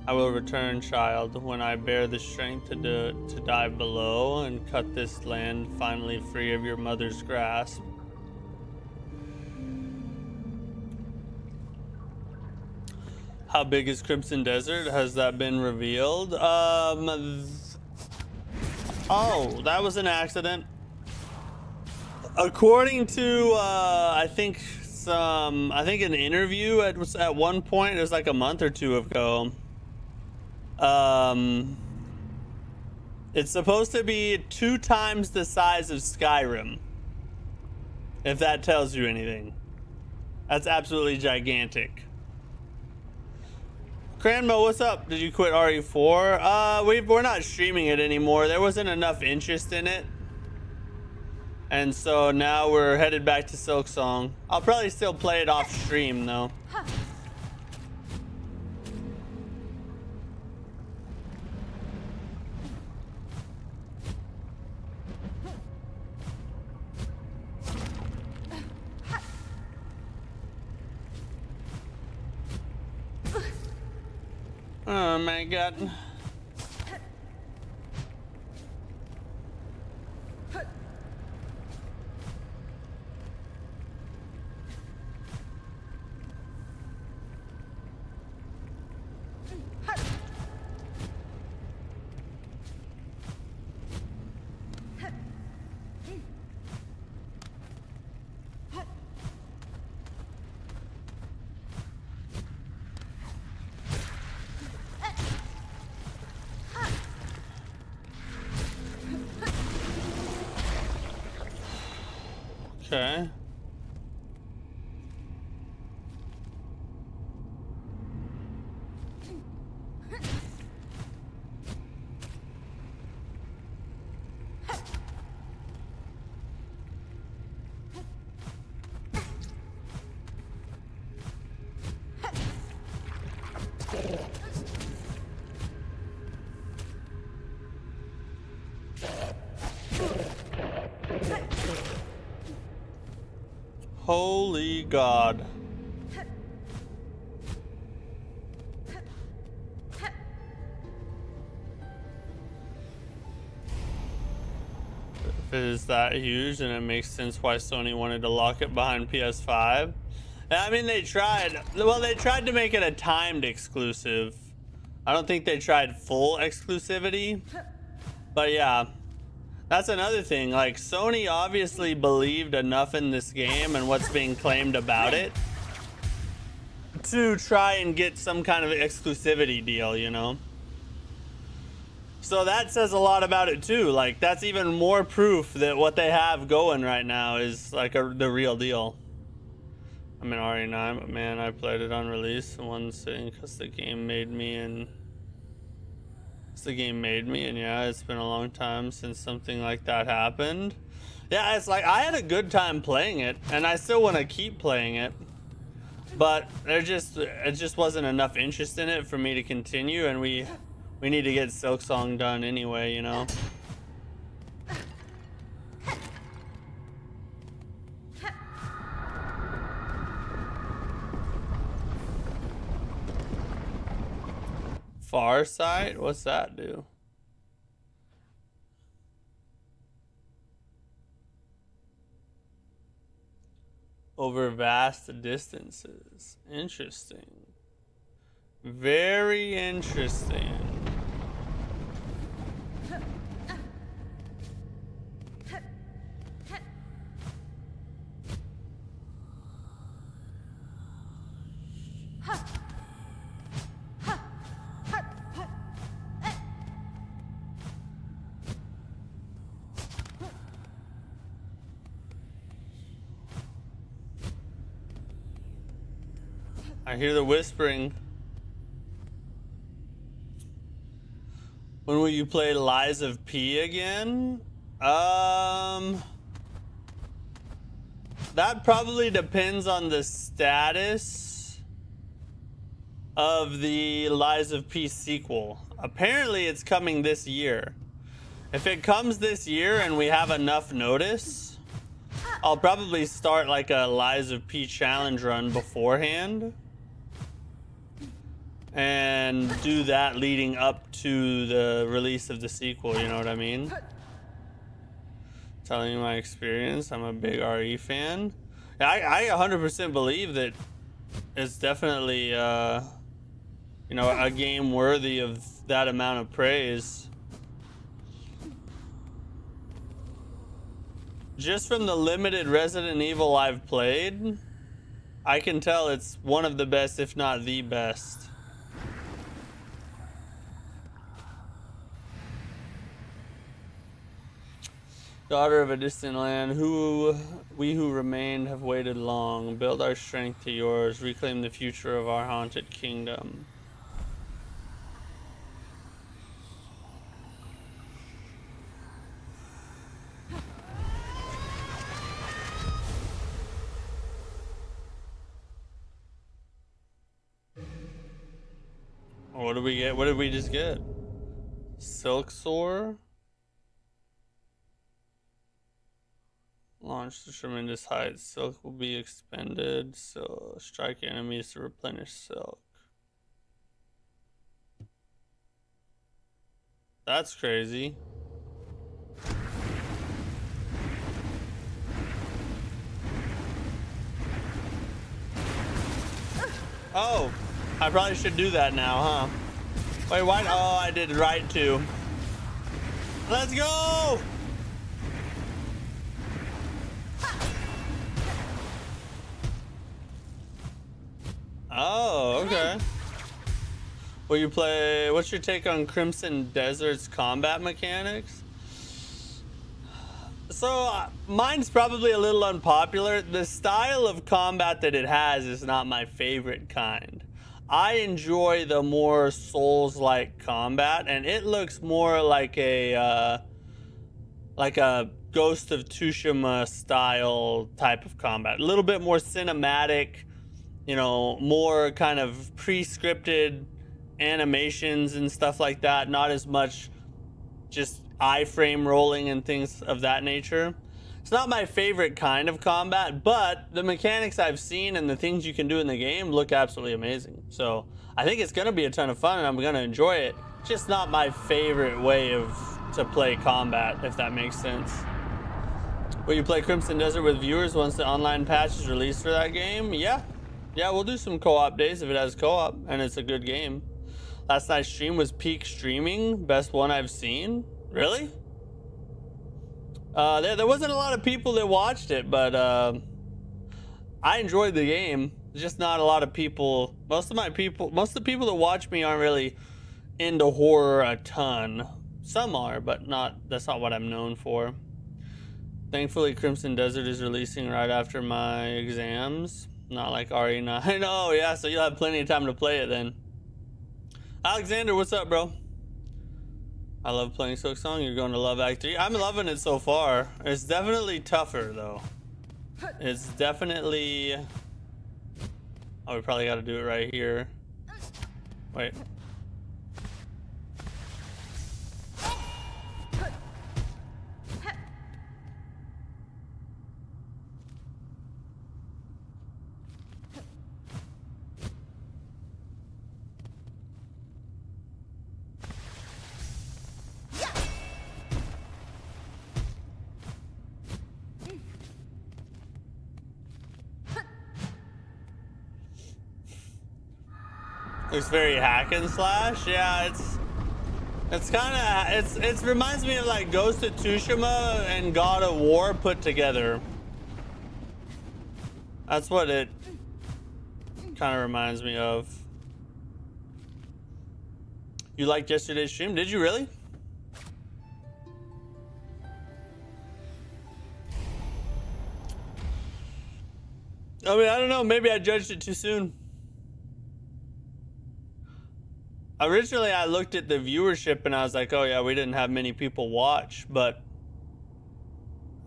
I will return, child, when I bear the strength to dive below and cut this land finally free of your mother's grasp. How big is Crimson Desert? Has that been revealed? Oh, that was an accident. According to I think an interview at one point, it was like a month or two ago. It's supposed to be 2 times the size of Skyrim. If that tells you anything. That's absolutely gigantic. Cranmo, what's up? Did you quit RE4? We're not streaming it anymore. There wasn't enough interest in it. And so now we're headed back to Silksong. I'll probably still play it off stream though. Oh my God. Okay. Holy God. If it is that huge, then it makes sense why Sony wanted to lock it behind PS5. I mean, they tried. Well, they tried to make it a timed exclusive. I don't think they tried full exclusivity. But yeah, that's another thing. Like, Sony obviously believed enough in this game and what's being claimed about it to try and get some kind of exclusivity deal, you know? So that says a lot about it too. Like, that's even more proof that what they have going right now is like the real deal. I'm in RE9, but man, I played it on release in one sitting because the game made me, and yeah, it's been a long time since something like that happened. Yeah, it's like I had a good time playing it, and I still want to keep playing it, but it just wasn't enough interest in it for me to continue, and we need to get Silksong done anyway, you know. Farsight? What's that do? Over vast distances. Interesting. Very interesting. I hear the whispering. When will you play Lies of P again? That probably depends on the status of the Lies of P sequel. Apparently it's coming this year. If it comes this year and we have enough notice, I'll probably start like a Lies of P challenge run beforehand and do that leading up to the release of the sequel, you know what I mean? Telling you my experience, I'm a big RE fan. I 100% believe that it's definitely, you know, a game worthy of that amount of praise. Just from the limited Resident Evil I've played, I can tell it's one of the best, if not the best. Daughter of a distant land, we who remained have waited long. Build our strength to yours, reclaim the future of our haunted kingdom. What did we get? What did we just get? Silksong? Launch to tremendous heights. Silk will be expended, so strike enemies to replenish silk. That's crazy. Oh, I probably should do that now, huh? Wait, why? Oh, I did right too. Let's go! Oh, okay. Will you play? What's your take on Crimson Desert's combat mechanics? So, mine's probably a little unpopular. The style of combat that it has is not my favorite kind. I enjoy the more Souls-like combat, and it looks more like a Ghost of Tsushima style type of combat. A little bit more cinematic, you know, more kind of pre-scripted animations and stuff like that. Not as much just iframe rolling and things of that nature. It's not my favorite kind of combat, but the mechanics I've seen and the things you can do in the game look absolutely amazing. So I think it's gonna be a ton of fun and I'm gonna enjoy it. Just not my favorite way to play combat, if that makes sense. Will you play Crimson Desert with viewers once the online patch is released for that game? Yeah, we'll do some co-op days if it has co-op and it's a good game. Last night's stream was peak streaming, best one I've seen. Really? There wasn't a lot of people that watched it, but I enjoyed the game. Just not a lot of people. Most of the people that watch me aren't really into horror a ton. Some are, but that's not what I'm known for. Thankfully, Crimson Desert is releasing right after my exams. Not like RE9. Oh, yeah, so you'll have plenty of time to play it then. Alexander, what's up, bro? I love playing Silksong. You're going to love Act 3. I'm loving it so far. It's definitely tougher, though. It's definitely... Oh, we probably got to do it right here. Wait. Looks very hack and slash. Yeah, it's kind of it reminds me of like Ghost of Tsushima and God of War put together. That's what it kind of reminds me of. You liked yesterday's stream? Did you really? I mean, I don't know. Maybe I judged it too soon. Originally, I looked at the viewership and I was like, oh yeah, we didn't have many people watch. But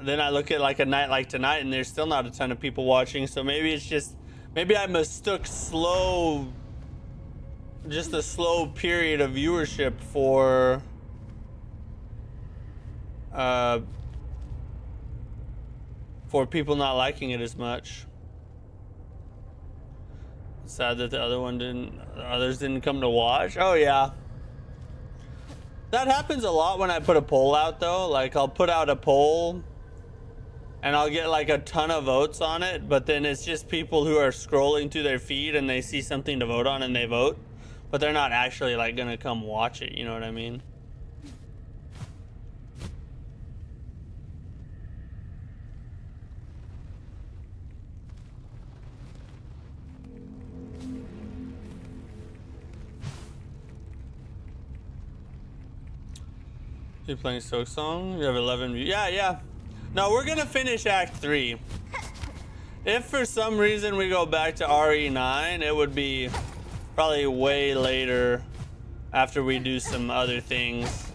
then I look at like a night like tonight and there's still not a ton of people watching. So maybe it's just, maybe I mistook just a slow period of viewership for people not liking it as much. Sad that the others didn't come to watch. Oh yeah, that happens a lot when I put a poll out though. Like I'll put out a poll and I'll get like a ton of votes on it, but then it's just people who are scrolling through their feed and they see something to vote on and they vote, but they're not actually like gonna come watch it, you know what I mean? You're playing Silksong? You have 11 views. Yeah. No, we're gonna finish Act 3. If for some reason we go back to RE9, it would be probably way later after we do some other things.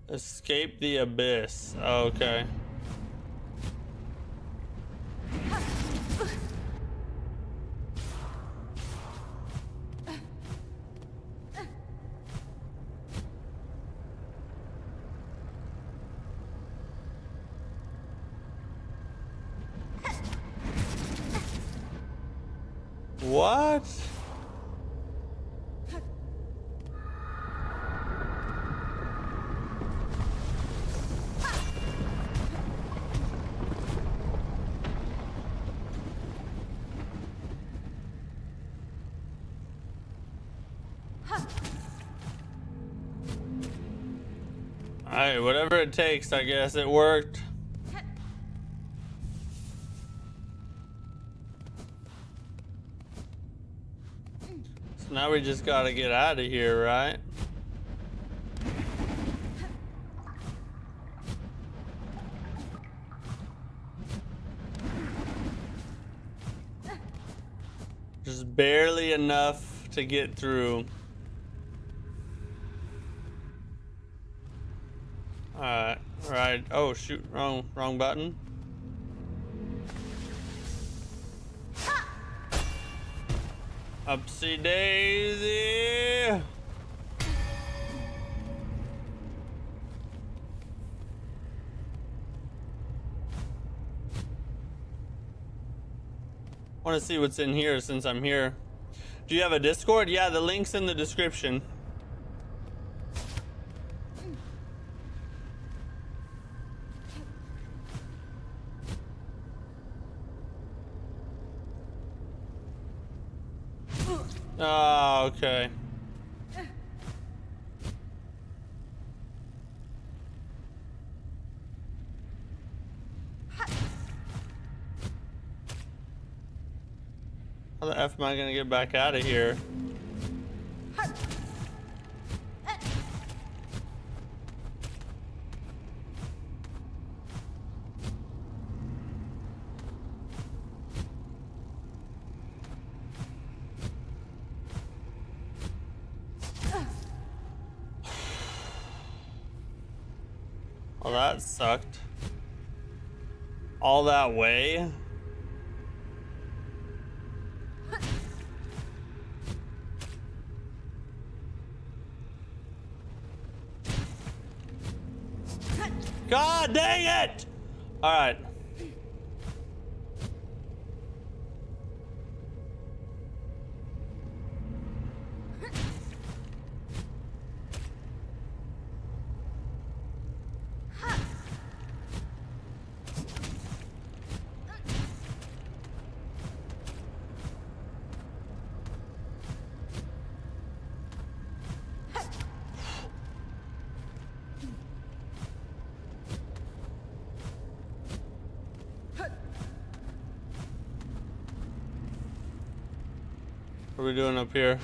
Escape the abyss. Oh, okay. What? Alright, whatever it takes, I guess it worked. So now we just gotta get out of here, right? Just barely enough to get through. Alright, right. Oh shoot, wrong button. Upsy daisy. Want to see what's in here since I'm here. Do you have a Discord? Yeah, the link's in the description. Oh, okay. How the F am I gonna get back out of here? Well, that sucked. All that way? God dang it! Alright. What are we doing up here?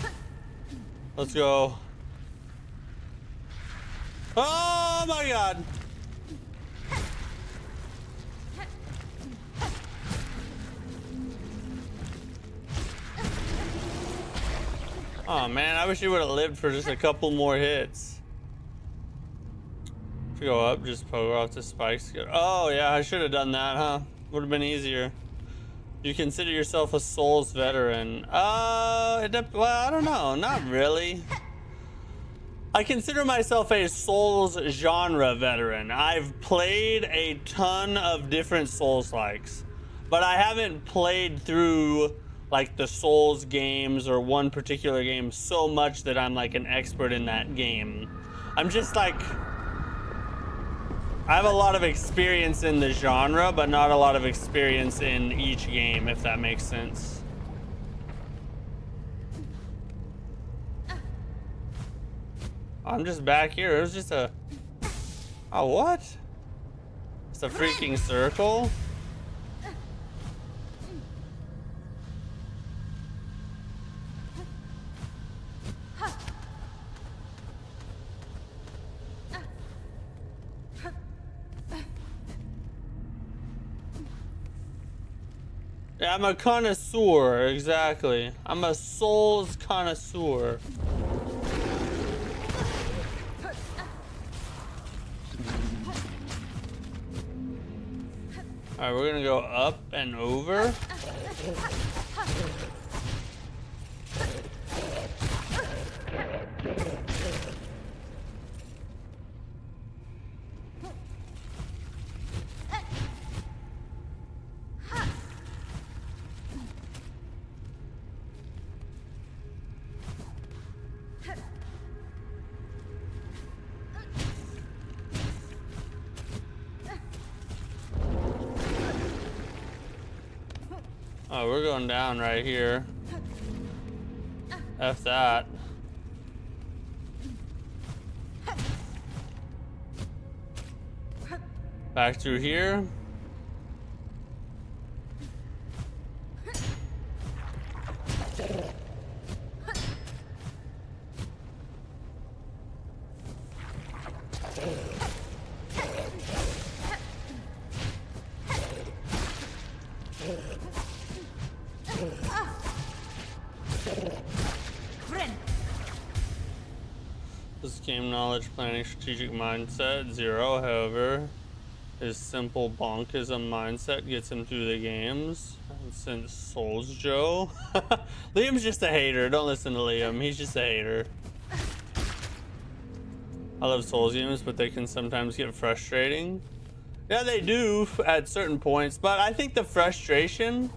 Let's go. Oh my god! Oh man, I wish he would have lived for just a couple more hits. To go up, just poke off the spikes. Oh yeah, I should have done that, huh? Would have been easier. You consider yourself a Souls veteran? Well, I don't know. Not really. I consider myself a Souls genre veteran. I've played a ton of different Souls-likes, but I haven't played through like the Souls games or one particular game so much that I'm like an expert in that game. I'm just like, I have a lot of experience in the genre, but not a lot of experience in each game, if that makes sense. I'm just back here. It was just a... Oh, what? It's a freaking circle? Yeah, I'm a connoisseur, exactly. I'm a Souls connoisseur. Alright, we're gonna go up and over. Oh, we're going down right here. F that. Back through here. His game knowledge, planning, strategic mindset, 0. However, his simple bonkism mindset gets him through the games. And since Souls Joe. Liam's just a hater. Don't listen to Liam. He's just a hater. I love Souls games, but they can sometimes get frustrating. Yeah, they do at certain points, but I think the frustration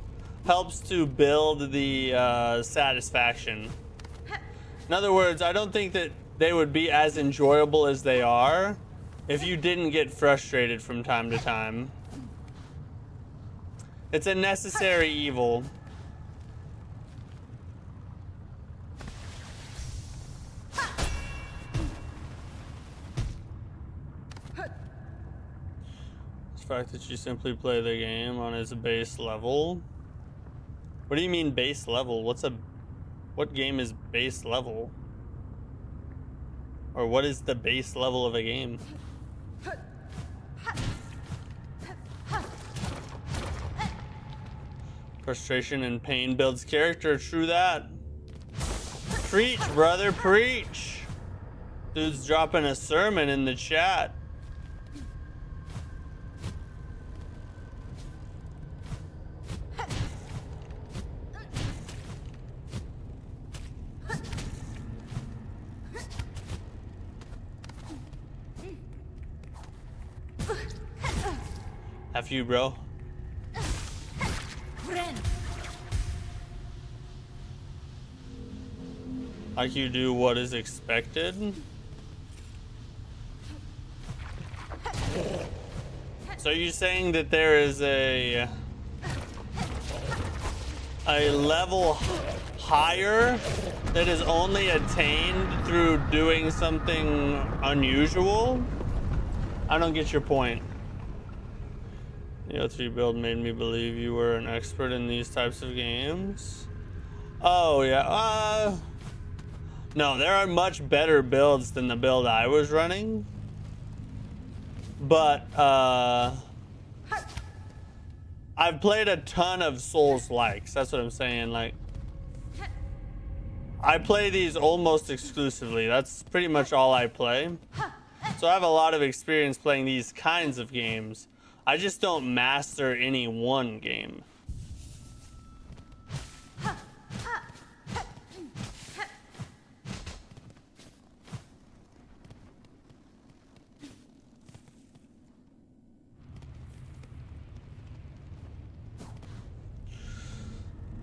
helps to build the satisfaction. In other words, I don't think that they would be as enjoyable as they are if you didn't get frustrated from time to time. It's a necessary evil. The fact that you simply play the game on its base level. What do you mean base level? What game is base level? Or what is the base level of a game? Frustration and pain builds character. True that. Preach, brother, preach. Dude's dropping a sermon in the chat. F you, bro. Like you do what is expected. So you're saying that there is a level higher that is only attained through doing something unusual? I don't get your point. The O3 build made me believe you were an expert in these types of games. Oh yeah, no, there are much better builds than the build I was running. But I've played a ton of Souls-likes. That's what I'm saying. Like, I play these almost exclusively. That's pretty much all I play. So I have a lot of experience playing these kinds of games. I just don't master any one game.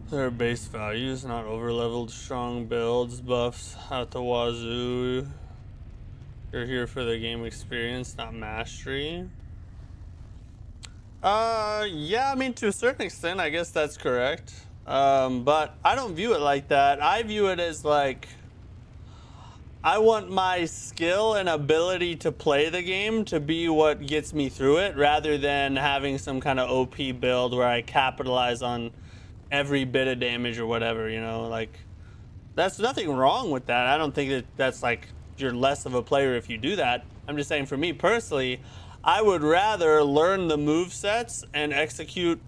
There are base values, not over-leveled strong builds, buffs out the wazoo. You're here for the game experience, not mastery. Yeah, I mean, to a certain extent, I guess that's correct. But I don't view it like that. I view it as like, I want my skill and ability to play the game to be what gets me through it, rather than having some kind of OP build where I capitalize on every bit of damage or whatever, you know? Like, that's nothing wrong with that. I don't think that that's like, you're less of a player if you do that. I'm just saying, for me personally, I would rather learn the move sets and execute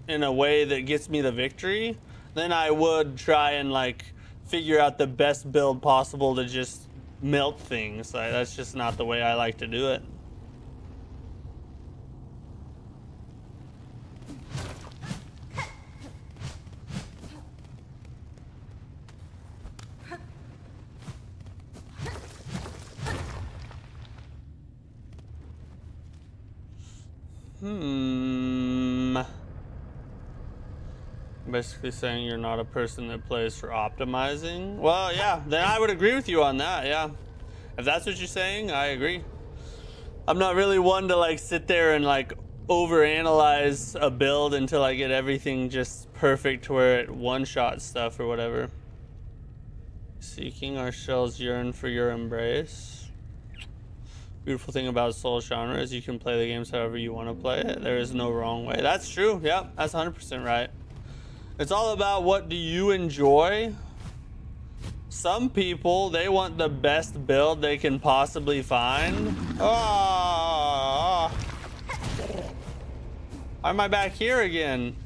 in a way that gets me the victory than I would try and like figure out the best build possible to just melt things. Like, that's just not the way I like to do it. Basically saying you're not a person that plays for optimizing. Well, yeah, then I would agree with you on that, yeah. If that's what you're saying, I agree. I'm not really one to like sit there and like overanalyze a build until I get everything just perfect to where it one-shot stuff or whatever. Seeking our shells yearn for your embrace. Beautiful thing about Soul genre is you can play the games however you want to play it. There is no wrong way. That's true. Yeah, that's 100% right. It's all about what do you enjoy. Some people, they want the best build they can possibly find. Oh, why am I back here again?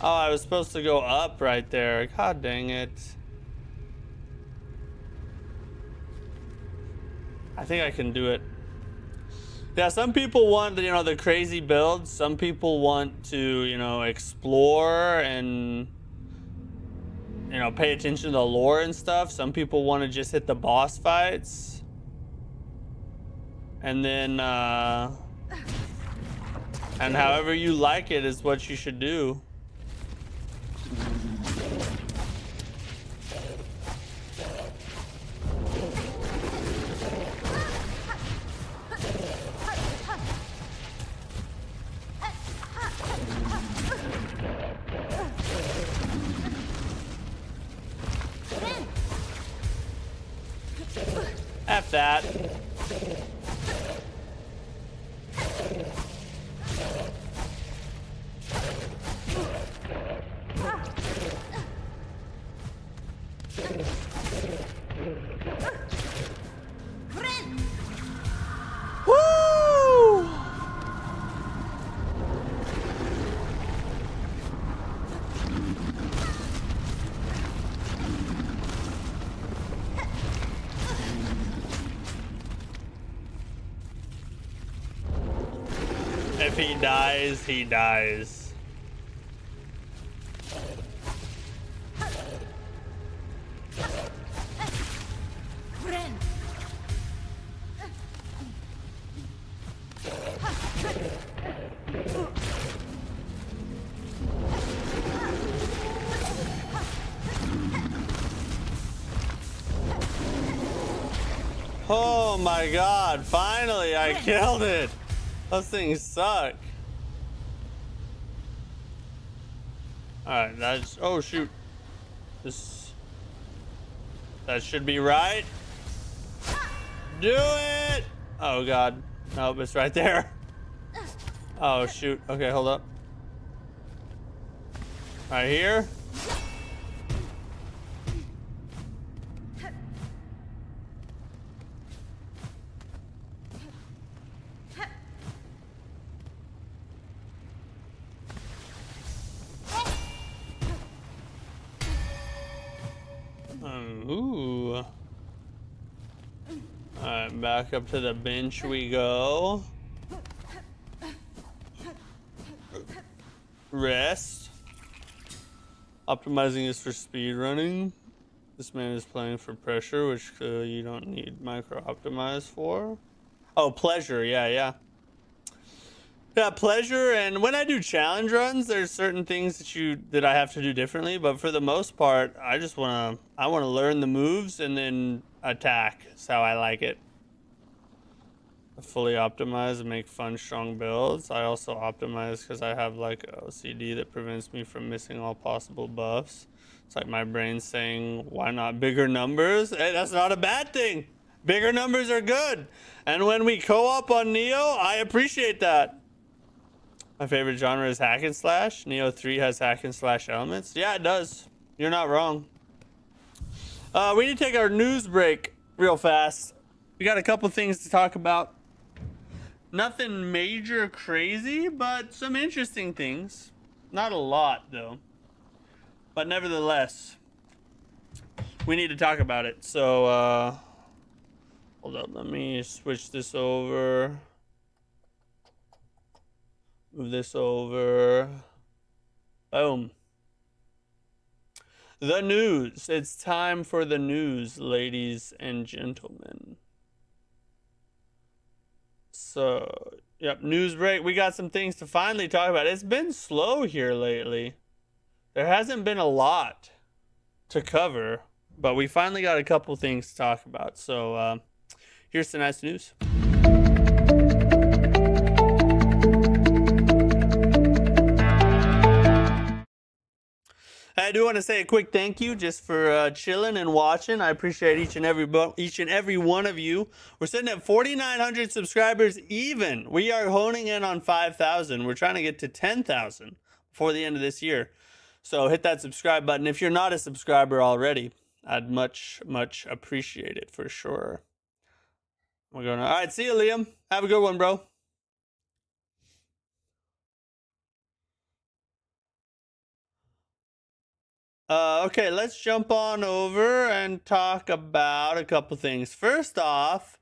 Oh, I was supposed to go up right there. God dang it. I think I can do it. Yeah, some people want, you know, the crazy builds. Some people want to, you know, explore and, you know, pay attention to the lore and stuff. Some people want to just hit the boss fights. And then, and however you like it is what you should do. F that. Woo! If he dies, he dies. Oh my god, finally I killed it! Those things suck. Alright, that's, oh shoot. That should be right. Do it! Oh god. Nope, it's right there. Oh shoot. Okay, hold up. Right here. Ooh. Alright, back up to the bench we go. Rest. Optimizing is for speed running. This man is playing for pressure, which you don't need micro optimize for. Oh, pleasure. Yeah. Yeah, pleasure. And when I do challenge runs, there's certain things that I have to do differently. But for the most part, I want to learn the moves and then attack. That's how I like it. Fully optimize and make fun, strong builds. I also optimize because I have like OCD that prevents me from missing all possible buffs. It's like my brain saying, why not bigger numbers? Hey, that's not a bad thing. Bigger numbers are good. And when we co-op on Neo, I appreciate that. My favorite genre is hack and slash. Neo 3 has hack and slash elements. Yeah, it does. You're not wrong. We need to take our news break real fast. We got a couple things to talk about. Nothing major crazy, but some interesting things. Not a lot, though. But nevertheless, we need to talk about it. So, hold up. Let me switch this over. Move this over. Boom. The news. It's time for the news, ladies and gentlemen. So, yep, news break. We got some things to finally talk about. It's been slow here lately. There hasn't been a lot to cover, but we finally got a couple things to talk about. So, here's the nice news. I do want to say a quick thank you just for chilling and watching. I appreciate each and every one of you. We're sitting at 4,900 subscribers even. We are honing in on 5,000. We're trying to get to 10,000 before the end of this year. So hit that subscribe button. If you're not a subscriber already, I'd much appreciate it for sure. We're going. All right, see you, Liam. Have a good one, bro. Okay, let's jump on over and talk about a couple things. First off,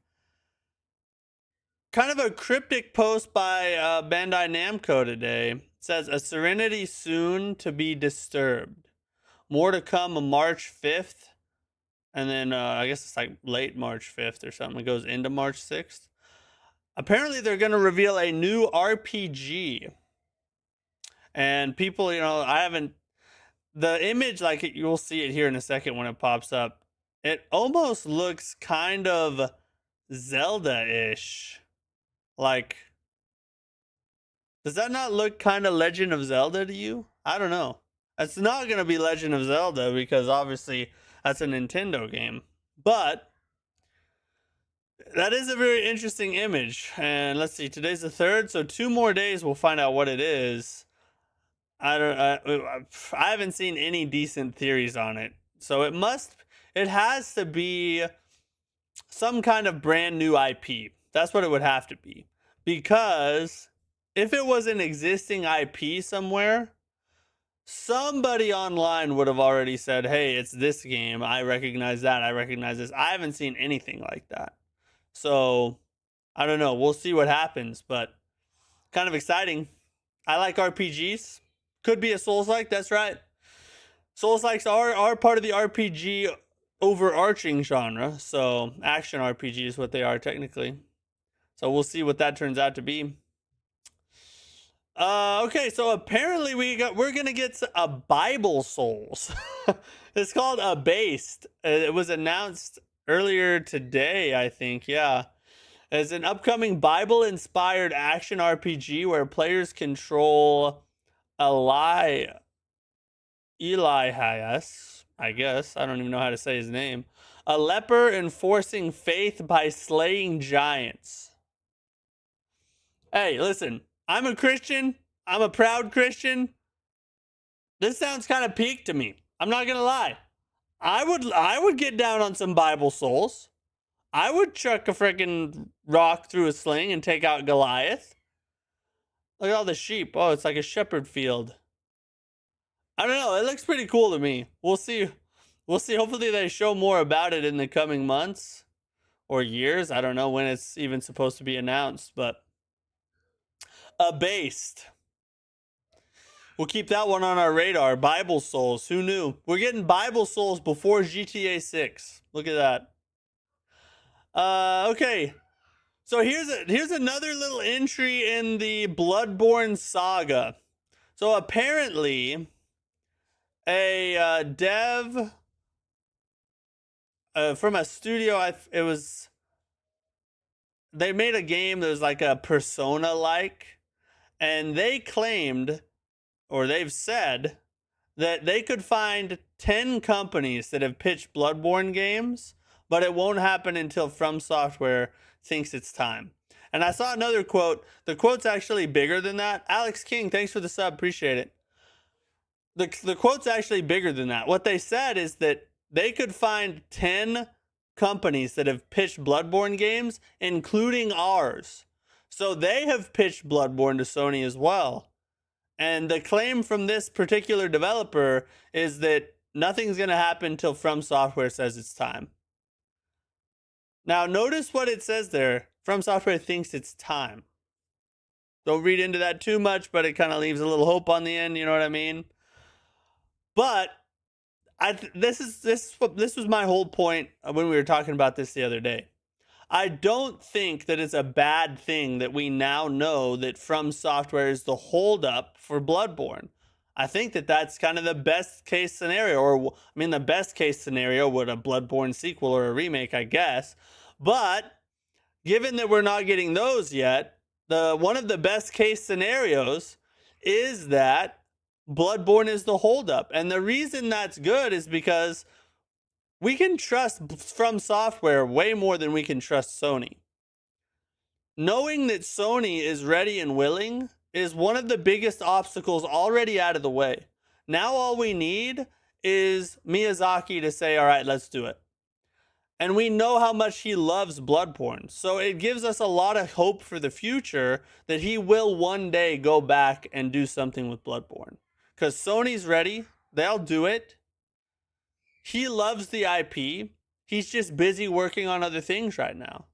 kind of a cryptic post by Bandai Namco today. It says, a serenity soon to be disturbed. More to come on March 5th. And then I guess it's like late March 5th or something. It goes into March 6th. Apparently, they're going to reveal a new RPG. And people, I haven't... The image, like, you'll see it here in a second when it pops up. It almost looks kind of Zelda-ish. Like, does that not look kind of Legend of Zelda to you? I don't know. It's not going to be Legend of Zelda because obviously that's a Nintendo game. But that is a very interesting image. And let's see, today's the 3rd, so 2 more days we'll find out what it is. I haven't seen any decent theories on it. So it has to be some kind of brand new IP. That's what it would have to be. Because if it was an existing IP somewhere, somebody online would have already said, hey, it's this game. I recognize that. I recognize this. I haven't seen anything like that. So, I don't know. We'll see what happens, but kind of exciting. I like RPGs. Could be a Souls-like. That's right. Souls-likes are part of the RPG overarching genre. So, action RPG is what they are technically. So, we'll see what that turns out to be. Okay, so apparently we're gonna get a Bible Souls. It's called Abased. It was announced earlier today, I think. Yeah, it's an upcoming Bible-inspired action RPG where players control Elias, I guess. I don't even know how to say his name. A leper enforcing faith by slaying giants. Hey, listen. I'm a Christian. I'm a proud Christian. This sounds kind of peak to me. I'm not gonna lie. I would get down on some Bible Souls. I would chuck a freaking rock through a sling and take out Goliath. Look at all the sheep. Oh, it's like a shepherd field. I don't know. It looks pretty cool to me. We'll see. We'll see. Hopefully they show more about it in the coming months or years. I don't know when it's even supposed to be announced, but Abased. We'll keep that one on our radar. Bible Souls. Who knew? We're getting Bible Souls before GTA 6. Look at that. Okay. So here's another little entry in the Bloodborne saga. So apparently, a dev from a studio, they made a game that was like a Persona-like, and they claimed, or they've said, that they could find 10 companies that have pitched Bloodborne games, but it won't happen until From Software thinks it's time. And I saw another quote. The quote's actually bigger than that. Alex King, thanks for the sub. Appreciate it. The quote's actually bigger than that. What they said is that they could find 10 companies that have pitched Bloodborne games, including ours. So they have pitched Bloodborne to Sony as well. And the claim from this particular developer is that nothing's going to happen until From Software says it's time. Now, notice what it says there. From Software thinks it's time. Don't read into that too much, but it kind of leaves a little hope on the end, you know what I mean? But this was my whole point when we were talking about this the other day. I don't think that it's a bad thing that we now know that From Software is the holdup for Bloodborne. I think that that's kind of the best case scenario, or I mean, the best case scenario would a Bloodborne sequel or a remake, I guess. But given that we're not getting those yet, one of the best case scenarios is that Bloodborne is the holdup. And the reason that's good is because we can trust From Software way more than we can trust Sony. Knowing that Sony is ready and willing is one of the biggest obstacles already out of the way. Now all we need is Miyazaki to say, all right, let's do it. And we know how much he loves Bloodborne. So it gives us a lot of hope for the future that he will one day go back and do something with Bloodborne. Because Sony's ready. They'll do it. He loves the IP. He's just busy working on other things right now.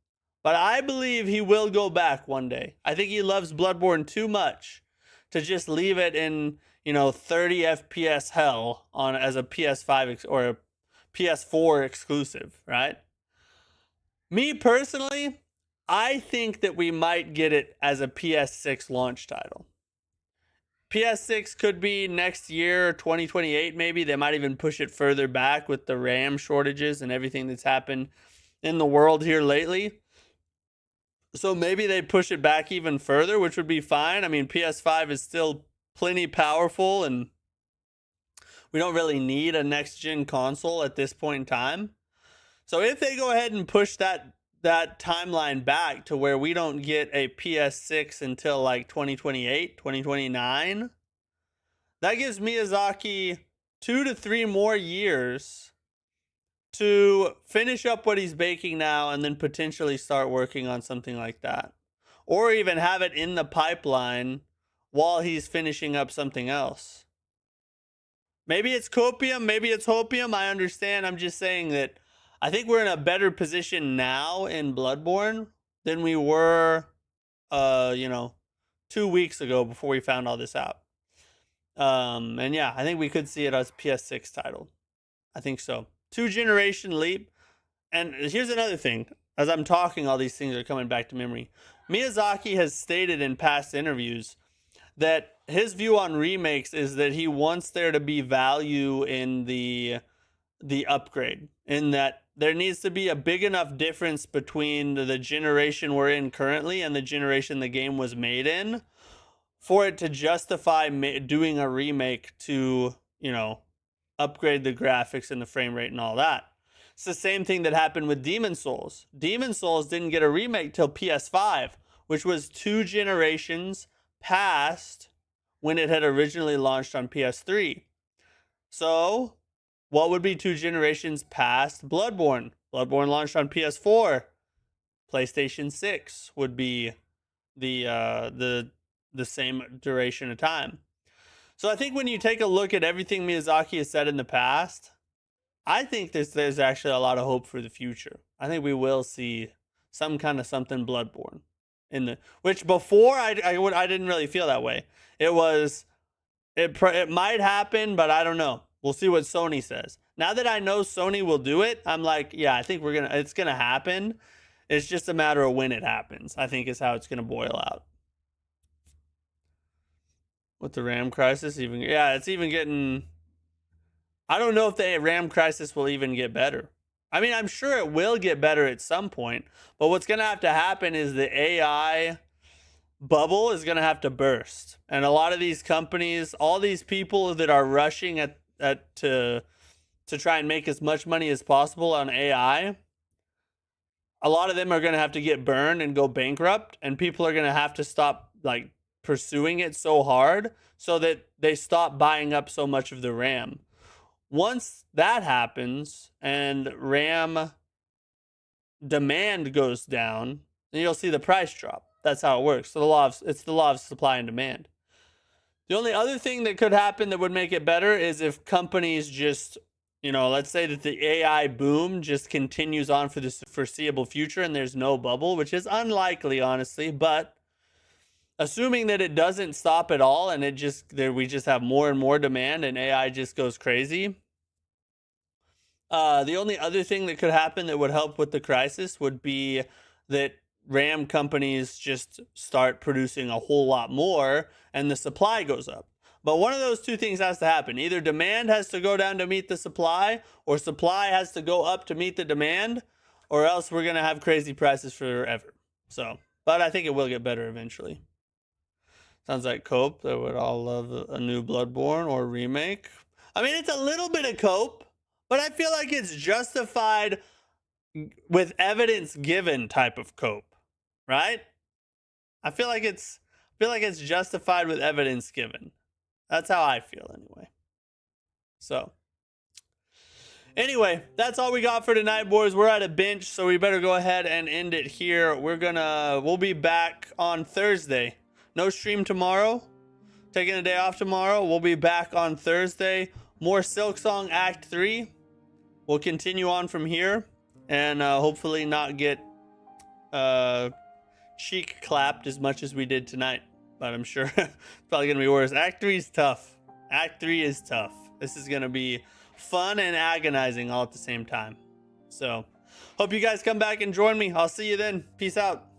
But I believe he will go back one day. I think he loves Bloodborne too much to just leave it in, 30 FPS hell on as a PS5 or a PS4 exclusive, right? Me personally, I think that we might get it as a PS6 launch title. PS6 could be next year, 2028 maybe. They might even push it further back with the RAM shortages and everything that's happened in the world here lately. So maybe they push it back even further, which would be fine. I mean, PS5 is still plenty powerful, and we don't really need a next-gen console at this point in time. So if they go ahead and push that timeline back to where we don't get a PS6 until like 2028, 2029, that gives Miyazaki 2 to 3 more years to finish up what he's baking now and then potentially start working on something like that. Or even have it in the pipeline while he's finishing up something else. Maybe it's copium, maybe it's hopium. I understand. I'm just saying that I think we're in a better position now in Bloodborne than we were, 2 weeks ago before we found all this out. And yeah, I think we could see it as PS6 title. I think so. 2-generation leap. And here's another thing. As I'm talking, all these things are coming back to memory. Miyazaki has stated in past interviews that his view on remakes is that he wants there to be value in the upgrade, in that there needs to be a big enough difference between the generation we're in currently and the generation the game was made in for it to justify doing a remake to, upgrade the graphics and the frame rate and all that. It's the same thing that happened with Demon Souls. Demon Souls didn't get a remake till PS5, which was 2 generations past when it had originally launched on PS3. So, what would be 2 generations past Bloodborne? Bloodborne launched on PS4. PlayStation 6 would be the same duration of time. So I think when you take a look at everything Miyazaki has said in the past, I think there's actually a lot of hope for the future. I think we will see some kind of something Bloodborne which before I didn't really feel that way. It might happen, but I don't know. We'll see what Sony says. Now that I know Sony will do it, I'm like, yeah, I think it's gonna happen. It's just a matter of when it happens, I think, is how it's gonna boil out. With the RAM crisis, it's even getting. I don't know if the RAM crisis will even get better. I mean, I'm sure it will get better at some point, but what's going to have to happen is the AI bubble is going to have to burst. And a lot of these companies, all these people that are rushing to try and make as much money as possible on AI, a lot of them are going to have to get burned and go bankrupt, and people are going to have to stop pursuing it so hard so that they stop buying up so much of the RAM. Once that happens and RAM demand goes down, then you'll see the price drop. That's how it works. So it's the law of supply and demand. The only other thing that could happen that would make it better is if companies just, let's say that the AI boom just continues on for the foreseeable future and there's no bubble, which is unlikely, honestly, but assuming that it doesn't stop at all and we just have more and more demand and AI just goes crazy. The only other thing that could happen that would help with the crisis would be that RAM companies just start producing a whole lot more and the supply goes up. But one of those two things has to happen. Either demand has to go down to meet the supply, or supply has to go up to meet the demand, or else we're going to have crazy prices forever. But I think it will get better eventually. Sounds like Cope. They would all love a new Bloodborne or remake. I mean, it's a little bit of Cope, but I feel like it's justified with evidence given type of Cope, right? I feel like it's justified with evidence given. That's how I feel anyway. So, anyway, that's all we got for tonight, boys. We're at a bench, so we better go ahead and end it here. We'll be back on Thursday. No stream tomorrow. Taking a day off tomorrow. We'll be back on Thursday. More Silksong Act 3. We'll continue on from here and hopefully not get cheek clapped as much as we did tonight, but I'm sure it's probably gonna be worse. Act 3 is tough. Act 3 is tough. This is gonna be fun and agonizing all at the same time. So hope you guys come back and join me. I'll see you then. Peace out.